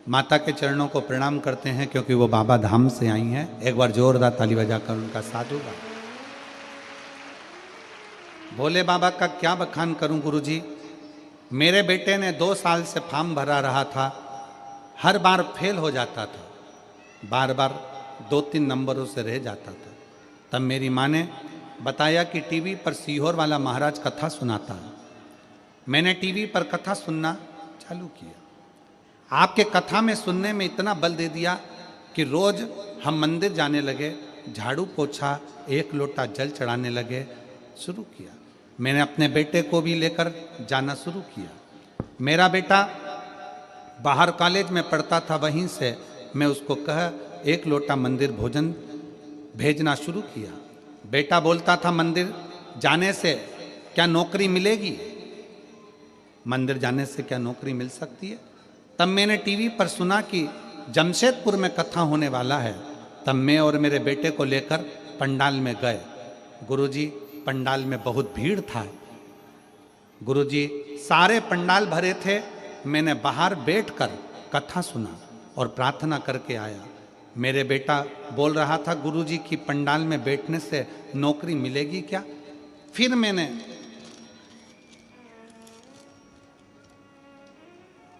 माता के चरणों को प्रणाम करते हैं क्योंकि वो बाबा धाम से आई हैं। एक बार जोरदार ताली बजाकर उनका साधुवाद। भोले बाबा का क्या बखान करूं गुरुजी। मेरे बेटे ने 2 साल से फॉर्म भरा रहा था, हर बार फेल हो जाता था, बार बार 2-3 नंबरों से रह जाता था। तब मेरी माँ ने बताया कि टीवी पर सीहोर वाला महाराज कथा सुनाता है। मैंने टीवी पर कथा सुनना चालू किया। आपके कथा में सुनने में इतना बल दे दिया कि रोज हम मंदिर जाने लगे, झाड़ू पोछा, 1 लोटा जल चढ़ाने लगे, शुरू किया। मैंने अपने बेटे को भी लेकर जाना शुरू किया। मेरा बेटा बाहर कॉलेज में पढ़ता था, वहीं से मैं उसको कह 1 लोटा मंदिर भोजन भेजना शुरू किया। बेटा बोलता था मंदिर जाने से क्या नौकरी मिलेगी, मंदिर जाने से क्या नौकरी मिल सकती है। तब मैंने टीवी पर सुना कि जमशेदपुर में कथा होने वाला है। तब मैं और मेरे बेटे को लेकर पंडाल में गए। गुरुजी, पंडाल में बहुत भीड़ था गुरुजी, सारे पंडाल भरे थे। मैंने बाहर बैठकर कथा सुना और प्रार्थना करके आया। मेरे बेटा बोल रहा था गुरुजी की पंडाल में बैठने से नौकरी मिलेगी क्या। फिर मैंने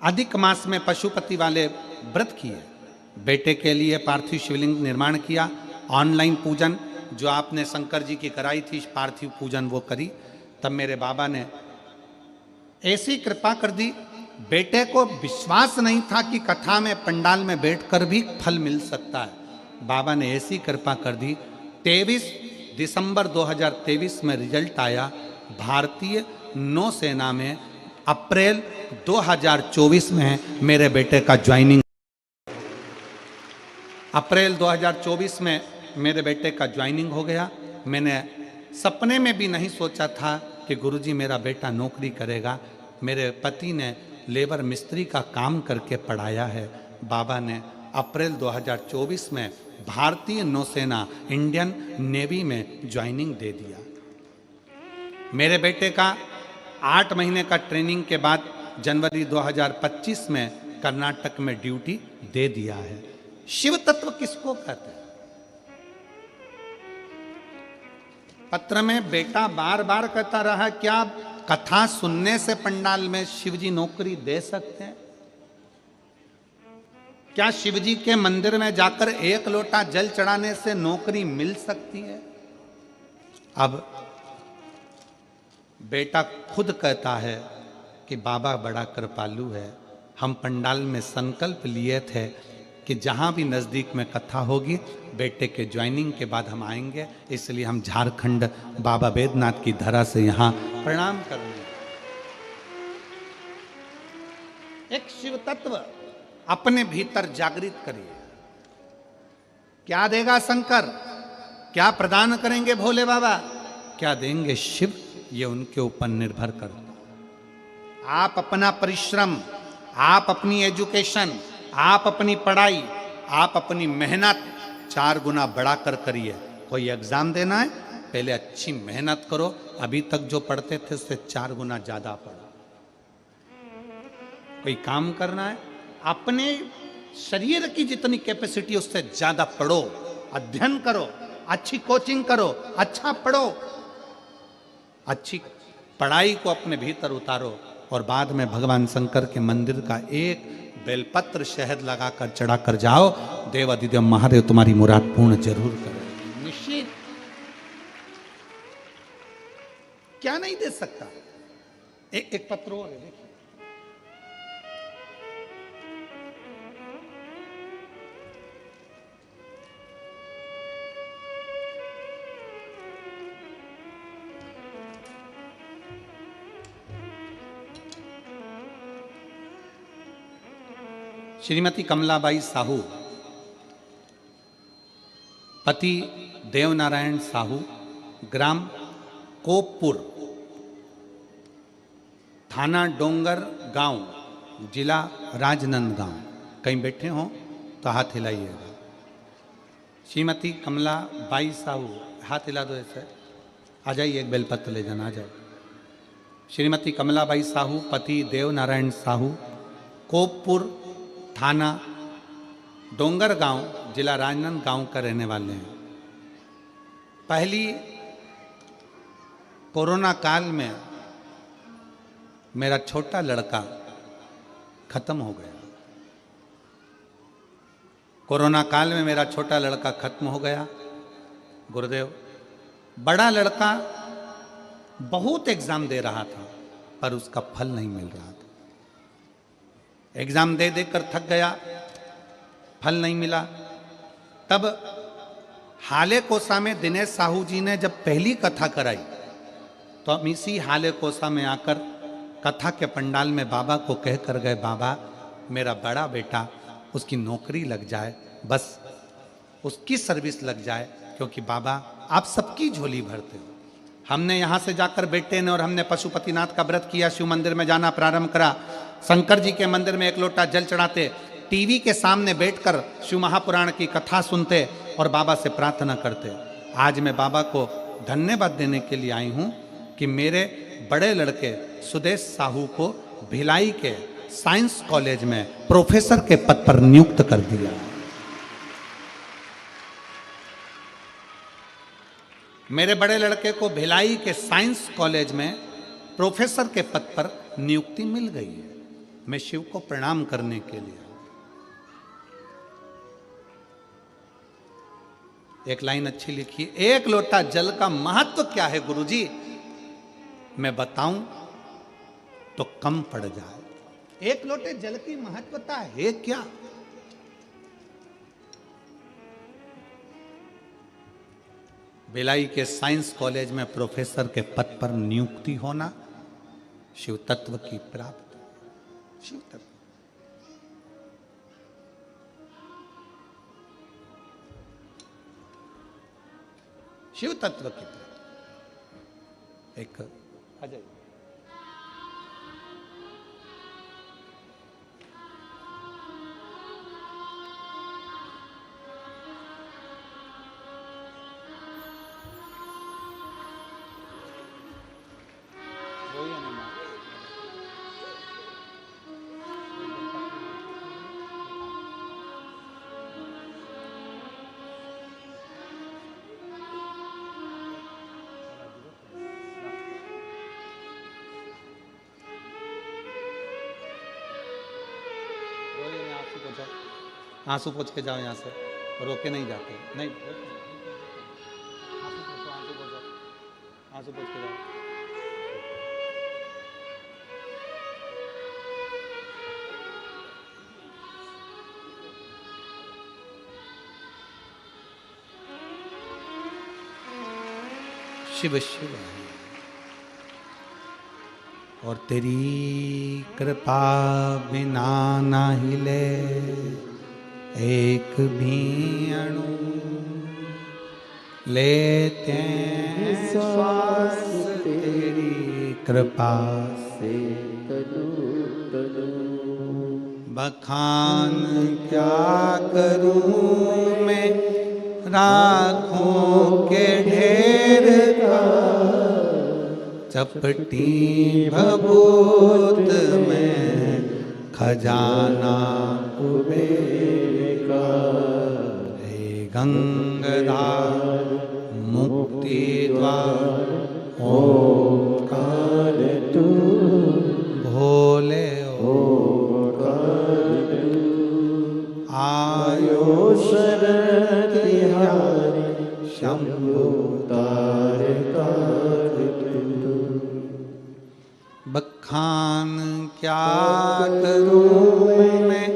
अधिक मास में पशुपति वाले व्रत किए, बेटे के लिए पार्थिव शिवलिंग निर्माण किया, ऑनलाइन पूजन जो आपने शंकर जी की कराई थी पार्थिव पूजन वो करी। तब मेरे बाबा ने ऐसी कृपा कर दी, बेटे को विश्वास नहीं था कि कथा में पंडाल में बैठकर भी फल मिल सकता है। बाबा ने ऐसी कृपा कर दी। 23 दिसंबर 2023 में रिजल्ट आया। भारतीय नौसेना में अप्रैल 2024 में मेरे बेटे का ज्वाइनिंग, अप्रैल 2024 में मेरे बेटे का ज्वाइनिंग हो गया। मैंने सपने में भी नहीं सोचा था कि गुरुजी मेरा बेटा नौकरी करेगा। मेरे पति ने लेबर मिस्त्री का काम करके पढ़ाया है। बाबा ने अप्रैल 2024 में भारतीय नौसेना इंडियन नेवी में ज्वाइनिंग दे दिया। मेरे बेटे का 8 महीने का ट्रेनिंग के बाद जनवरी 2025 में कर्नाटक में ड्यूटी दे दिया है। शिव तत्व किसको कहते हैं? पत्र में बेटा बार बार कहता रहा, क्या कथा सुनने से पंडाल में शिवजी नौकरी दे सकते हैं? क्या शिवजी के मंदिर में जाकर एक लोटा जल चढ़ाने से नौकरी मिल सकती है? अब बेटा खुद कहता है कि बाबा बड़ा कृपालु है। हम पंडाल में संकल्प लिए थे कि जहाँ भी नज़दीक में कथा होगी बेटे के ज्वाइनिंग के बाद हम आएंगे, इसलिए हम झारखंड बाबा बैद्यनाथ की धरा से यहाँ प्रणाम करने। एक शिव तत्व अपने भीतर जागृत करिए। क्या देगा शंकर, क्या प्रदान करेंगे भोले बाबा, क्या देंगे शिव, ये उनके ऊपर निर्भर करता। आप अपना परिश्रम, आप अपनी एजुकेशन, आप अपनी पढ़ाई, आप अपनी मेहनत 4 गुना बढ़ाकर करिए। कोई एग्जाम देना है, पहले अच्छी मेहनत करो। अभी तक जो पढ़ते थे उससे 4 गुना ज्यादा पढ़ो। कोई काम करना है, अपने शरीर की जितनी कैपेसिटी उससे ज्यादा पढ़ो, अध्ययन करो, अच्छी कोचिंग करो, अच्छा पढ़ो, अच्छी पढ़ाई को अपने भीतर उतारो और बाद में भगवान शंकर के मंदिर का एक बेलपत्र शहद लगाकर चढ़ाकर जाओ। देवादिदेव महादेव तुम्हारी मुराद पूर्ण जरूर करें, निश्चित। क्या नहीं दे सकता? एक पत्र और है, देखिए। श्रीमती कमलाबाई साहू, पति देवनारायण साहू, ग्राम कोपपुर, थाना डोंगर गांव, जिला राजनांदगांव। कहीं बैठे हो तो हाथ हिलाइएगा। श्रीमती कमलाबाई साहू, हाथ हिला दो ऐसे। आ जाइए, एक बेलपत्र ले जाना, आ जाओ। श्रीमती कमलाबाई साहू, पति देवनारायण साहू, कोपपुर, थाना डोंगर गांव, जिला राजनांदगांव का रहने वाले हैं। पहली कोरोना काल में मेरा छोटा लड़का खत्म हो गया। कोरोना काल में मेरा छोटा लड़का खत्म हो गया। गुरुदेव, बड़ा लड़का बहुत एग्जाम दे रहा था पर उसका फल नहीं मिल रहा था। एग्जाम दे देकर थक गया, फल नहीं मिला। तब हाले कोसा में दिनेश साहू जी ने जब पहली कथा कराई तो हम इसी हाले कोसा में आकर कथा के पंडाल में बाबा को कह कर गए, बाबा मेरा बड़ा बेटा, उसकी नौकरी लग जाए, बस उसकी सर्विस लग जाए, क्योंकि बाबा आप सबकी झोली भरते हो। हमने यहाँ से जाकर बेटे ने और हमने पशुपतिनाथ का व्रत किया, शिव मंदिर में जाना प्रारंभ करा, शंकर जी के मंदिर में एक लोटा जल चढ़ाते, टीवी के सामने बैठकर शिव महापुराण की कथा सुनते और बाबा से प्रार्थना करते। आज मैं बाबा को धन्यवाद देने के लिए आई हूँ कि मेरे बड़े लड़के सुदेश साहू को भिलाई के साइंस कॉलेज में प्रोफेसर के पद पर नियुक्त कर दिया। मेरे बड़े लड़के को भिलाई के साइंस कॉलेज में प्रोफेसर के पद पर नियुक्ति मिल गई है। मैं शिव को प्रणाम करने के लिए। एक लाइन अच्छी लिखी, एक लोटा जल का महत्व क्या है गुरुजी, मैं बताऊं तो कम पड़ जाए। एक लोटे जल की महत्वता है क्या? भिलाई के साइंस कॉलेज में प्रोफेसर के पद पर नियुक्ति होना, शिव तत्व की प्राप्ति, शिव तत्व। शिव तत्व की प्राप्ति। एक अजय आंसू पोंछ के जाओ यहाँ से, रोके नहीं जाते, नहीं आंसू पोंछ के जाओ। शिव शिव और तेरी कृपा बिना ना हिले एक भी अणु, लेते हैं श्वास तेरी कृपा से तनु तनु। बखान क्या करूं मैं राखों के ढेर का, चपटी भभूत में खजाना कुबेर का। हे गंगाधार मुक्ति द्वार ओंकार तू, भोले ओंकार तू। आयो शरण तिहारी शंभु तार तार तू। बखान क्या करूं मैं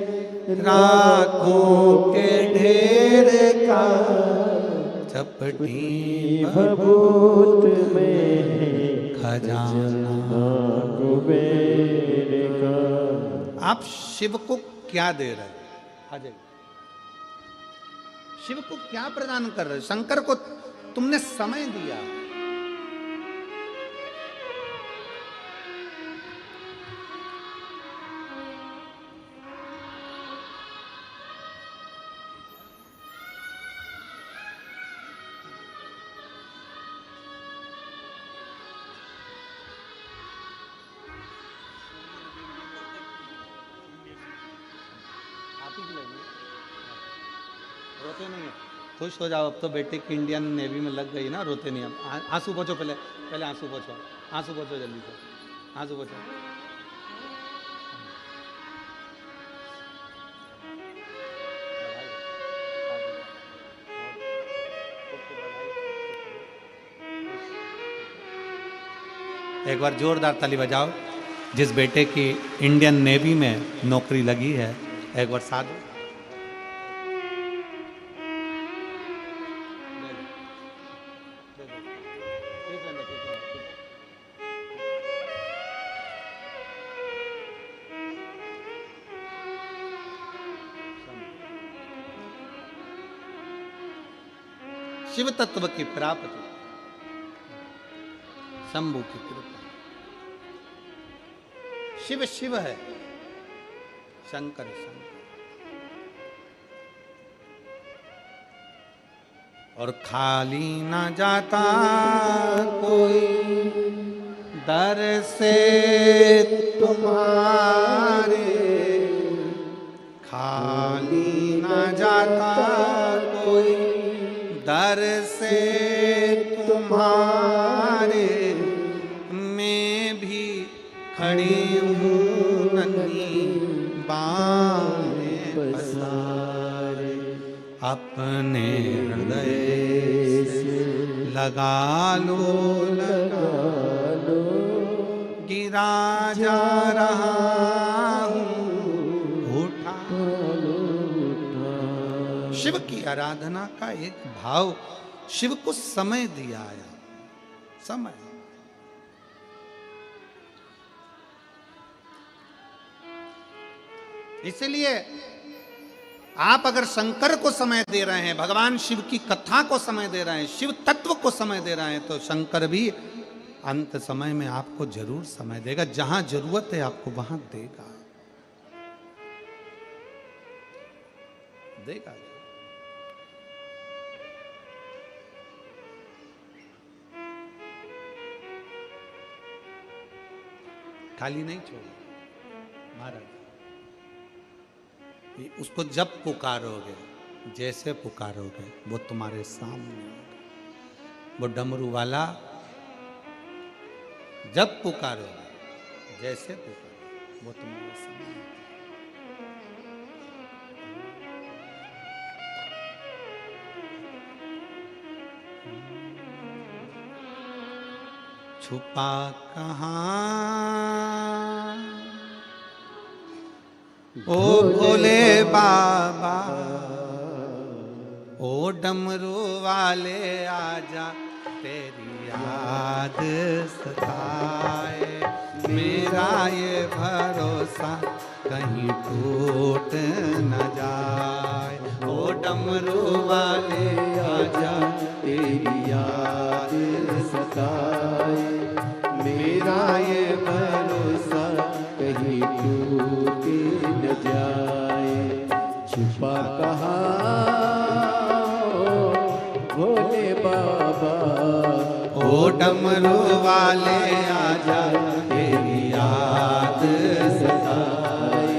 राखों के ढेर का, चपटी भभूत में खजाना कुबेर का। आप शिव को क्या दे रहे हैं? आ जाइए। शिव को क्या प्रदान कर रहे हो? शंकर को तुमने समय दिया, रोते नहीं है। खुश हो जाओ, अब तो बेटे की इंडियन नेवी में लग गई ना, रोते नहीं। अब आंसू पोंछो, पहले पहले आंसू पोंछो, आंसू पोंछो जल्दी से, आंसू पोंछो। एक बार जोरदार ताली बजाओ जिस बेटे की इंडियन नेवी में नौकरी लगी है। एक बार साथ शिव तत्व की प्राप्ति, शंभु की कृपा। शिव शिव है, शंकर शंकर। और खाली ना जाता कोई दर से तुम्हारे, खाली ना जाता कोई दर से तुम्हारे। मैं भी खड़ी हूँ नन्ही बाहें पसारे, अपने हृदय से लगा लो गिरा जा रहा हूँ, उठा शिव की आराधना का एक भाव। शिव को समय दिया आया, समय। इसलिए आप अगर शंकर को समय दे रहे हैं, भगवान शिव की कथा को समय दे रहे हैं, शिव तत्व को समय दे रहे हैं, तो शंकर भी अंत समय में आपको जरूर समय देगा। जहां जरूरत है आपको वहां देगा, देगा। खाली नहीं छोड़ा महाराज। उसको जब पुकारोगे, जैसे पुकारोगे, वो तुम्हारे सामने होगा। वो डमरू वाला जब पुकारोगे, जैसे पुकारोगे, वो तुम्हारे सामने होगा। छुपा कहाँ ओ भोले बाबा, ओ डमरू वाले आजा, तेरी याद सताए। मेरा ये भरोसा कहीं टूट न जाए। ओ डमरू वाले आजा, तेरी याद सताए। मेरा ये भरोसा कहीं टूट न जाए। छुपा कहाँ भोले बाबा, ओ डमरू वाले आजा, तेरी याद सताए।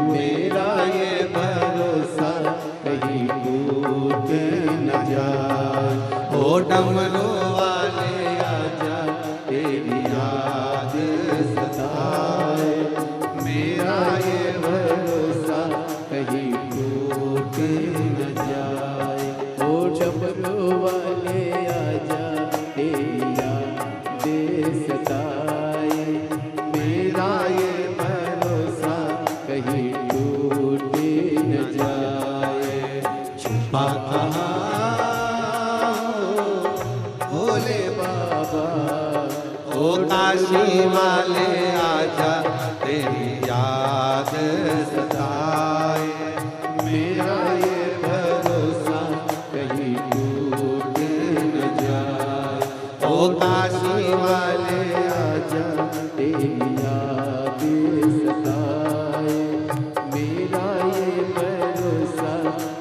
मेरा ये भरोसा कहीं टूट न जाए। ओ डमरू वाले आजा, तेरी याद सताए। मेरा ये भरोसा कहीं टूट न जाए। ओ डमरू वाले आजा, तेरी याद सताए। मेरा ये भरोसा कहीं टूट न जाए। छुपा कहाँ भोले बाबा, ओ काशी वाले आजा, तेरी याद सताए। मेरा ये भरोसा कहीं टूट न जाए। ओ काशी वाले आजा, तेरी याद सताए। मेरा ये भरोसा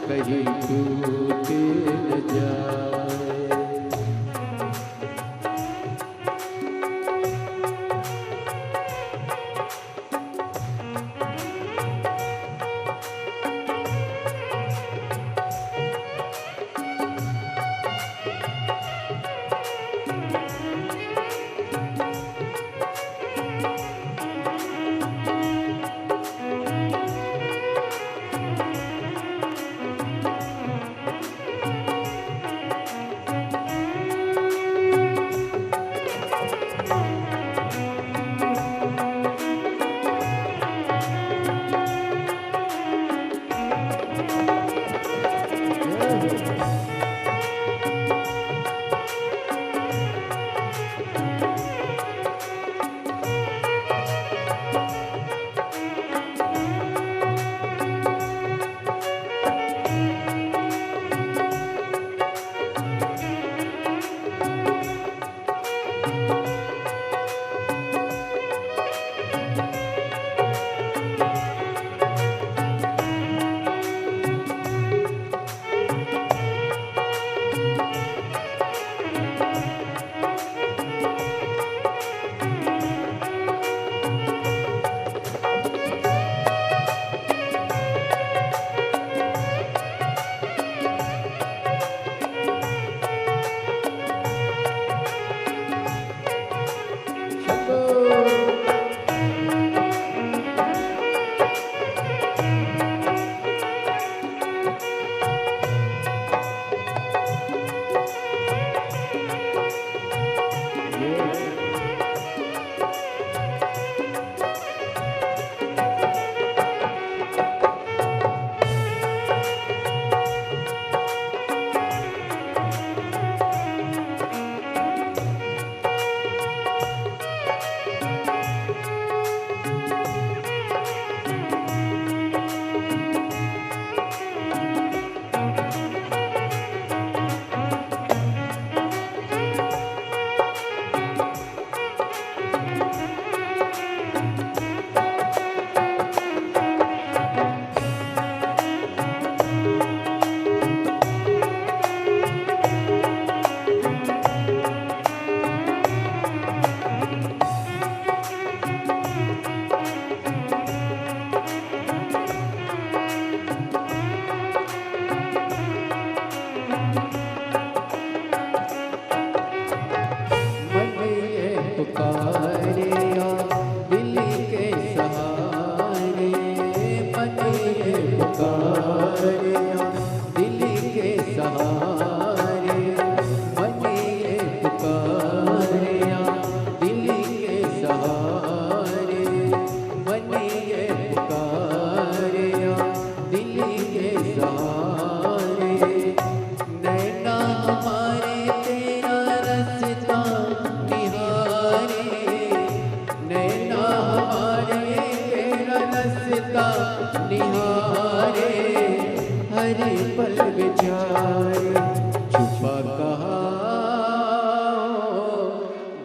कहीं टूट न जाए।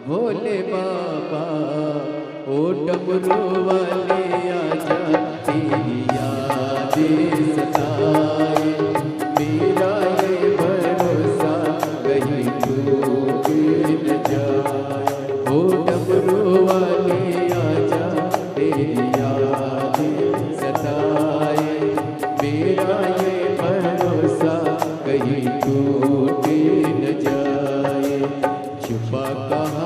भोले बाबा ओ डमरू वाले आजा तेरी याद सताए मेरा ये भरोसा कहीं टूट न जाए ओ डमरू वाले आजा तेरी याद सताए मेरा ये भरोसा कहीं टूट न जाए छुपा कहाँ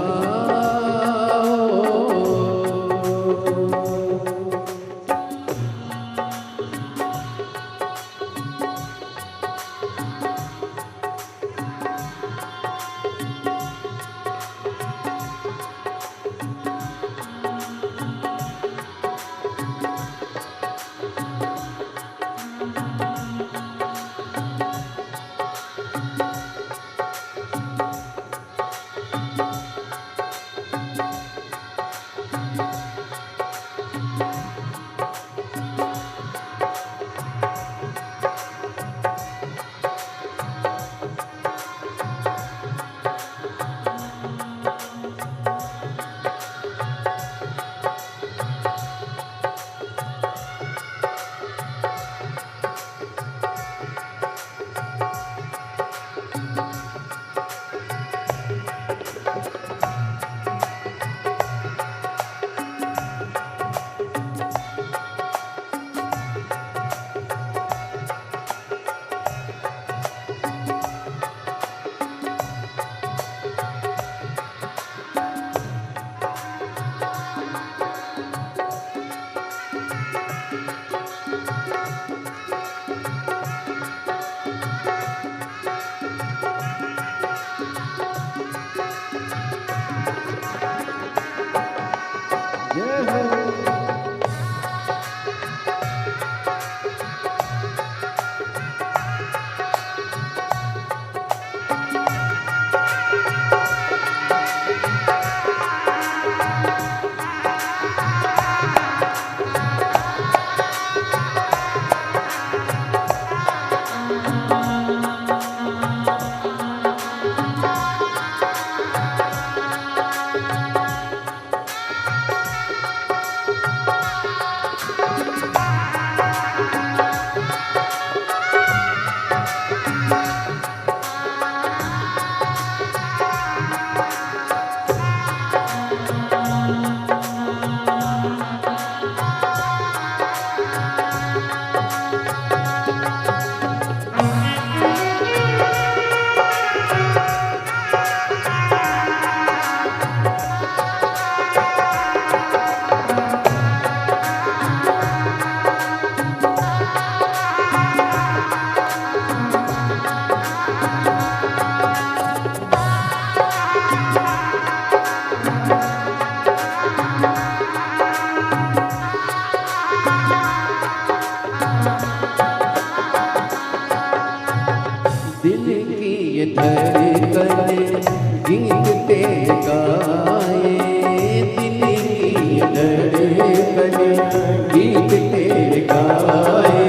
दिल की ये धड़कन गीत तेरे गाए दिल की ये धड़कन गीत तेरे गाए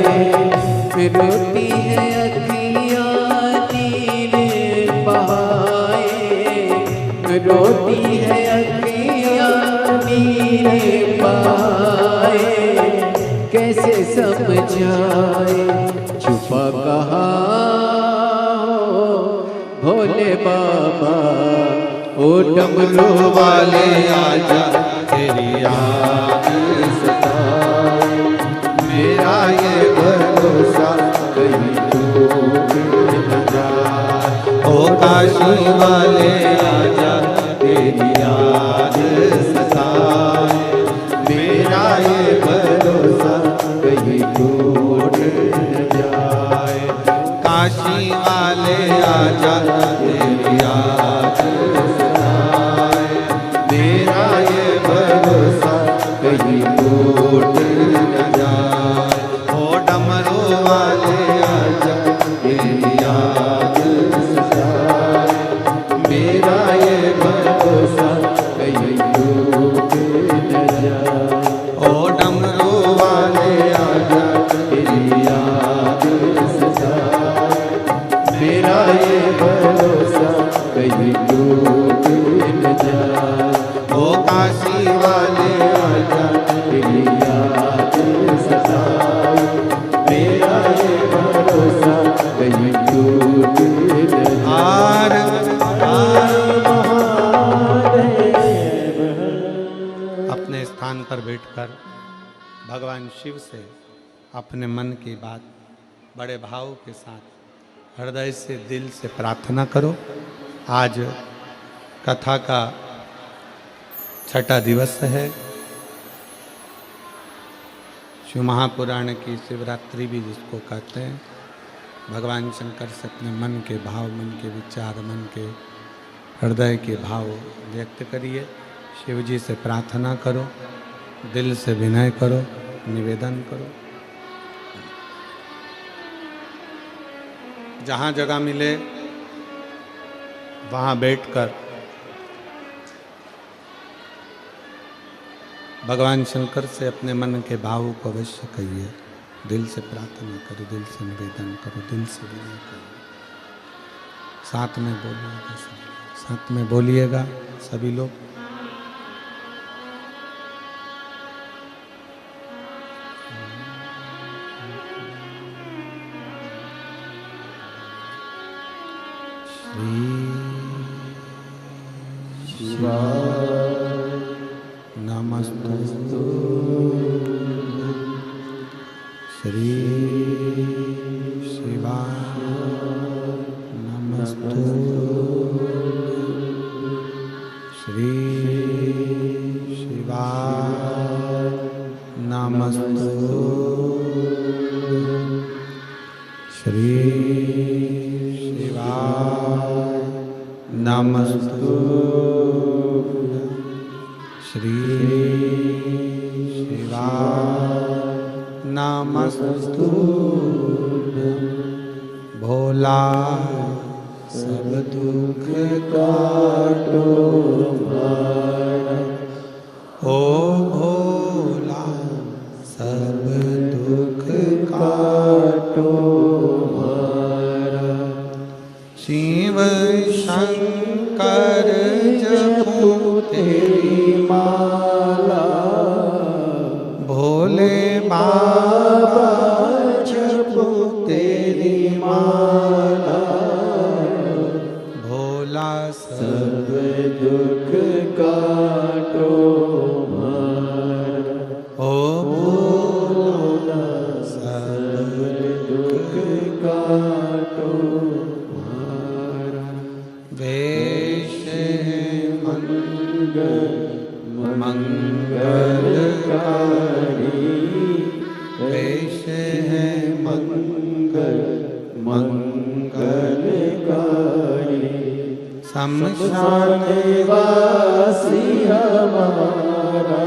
रोती है अखियाँ नीर बहाए रोती है अखियाँ नीर बहाए कैसे समझाए छुपा कहाँ भोले बाबा ओ डमरू वाले आजा तेरी याद सताए मेरा ये भरोसा कहीं टूट न जाए ओ काशी वाले आजा तेरी याद सताए मेरा ये भरोसा कहीं टूट न जाए काशी वाले आजा तेरी याद सताए मेरा ये भरोसा कहीं टूट न जाए ओ डमरू वाले आजा तेरी याद सताए मेरा ये भरोसा कहीं टूट न जाए ओ डमरू वाले आजा तेरी याद सताए मेरा ये भरोसा कहीं टूट न जाए वाले आजा तेरी याद सताए मेरा ये भरोसा कहीं टूट न आर अपने स्थान पर बैठकर भगवान शिव से अपने मन की बात बड़े भाव के साथ हृदय से दिल से प्रार्थना करो। आज कथा का छठा दिवस है। शिव महापुराण की शिवरात्रि भी जिसको कहते हैं। भगवान शंकर से अपने मन के भाव, मन के विचार, मन के हृदय के भाव व्यक्त करिए। शिव जी से प्रार्थना करो, दिल से विनय करो, निवेदन करो। जहाँ जगह मिले वहाँ बैठकर भगवान शंकर से अपने मन के भाव को अवश्य कहिए। दिल से प्रार्थना करो, दिल से निवेदन करो, दिल से विनय करो। साथ में बोलिएगा सभी लोग, साथ में बोलिएगा सभी लोग। नमस्तु श्री शिवाय नमस्तु श्री शिवाय नमस्तु श्री शिवाय नमस्तु श्री शिवाय नमस्तु भोला सब दुख काटो हमारा। ओ भोला सब दुख काटो हमारा। शिव शंकर जपो तेरी माला भोले बाबा जपो तेरी माला। भोला सब दुख काटो हमारा। ओ भोला सब दुख काटो हमारा। वेश मंगलकारी वेश है मंगलकारी शमशान वासी हमारा।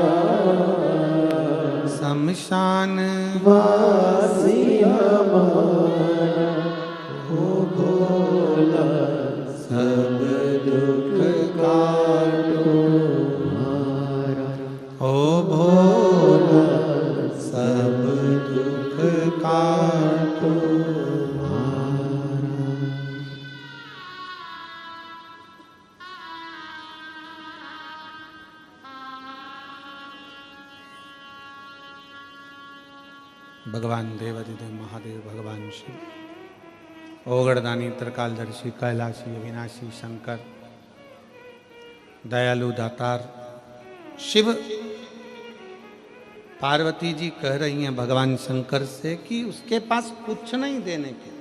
शमशान वासी हमारा। ओ भोला सब दुख काटो हमारा। ओ भोला सब दुख काटो हमारा। भगवान देवाधिदेव महादेव भगवान शिव ओगड़दानी त्रिकालदर्शी कैलाशी अविनाशी शंकर दयालु दातार शिव पार्वती जी कह रही हैं भगवान शंकर से कि उसके पास कुछ नहीं देने के,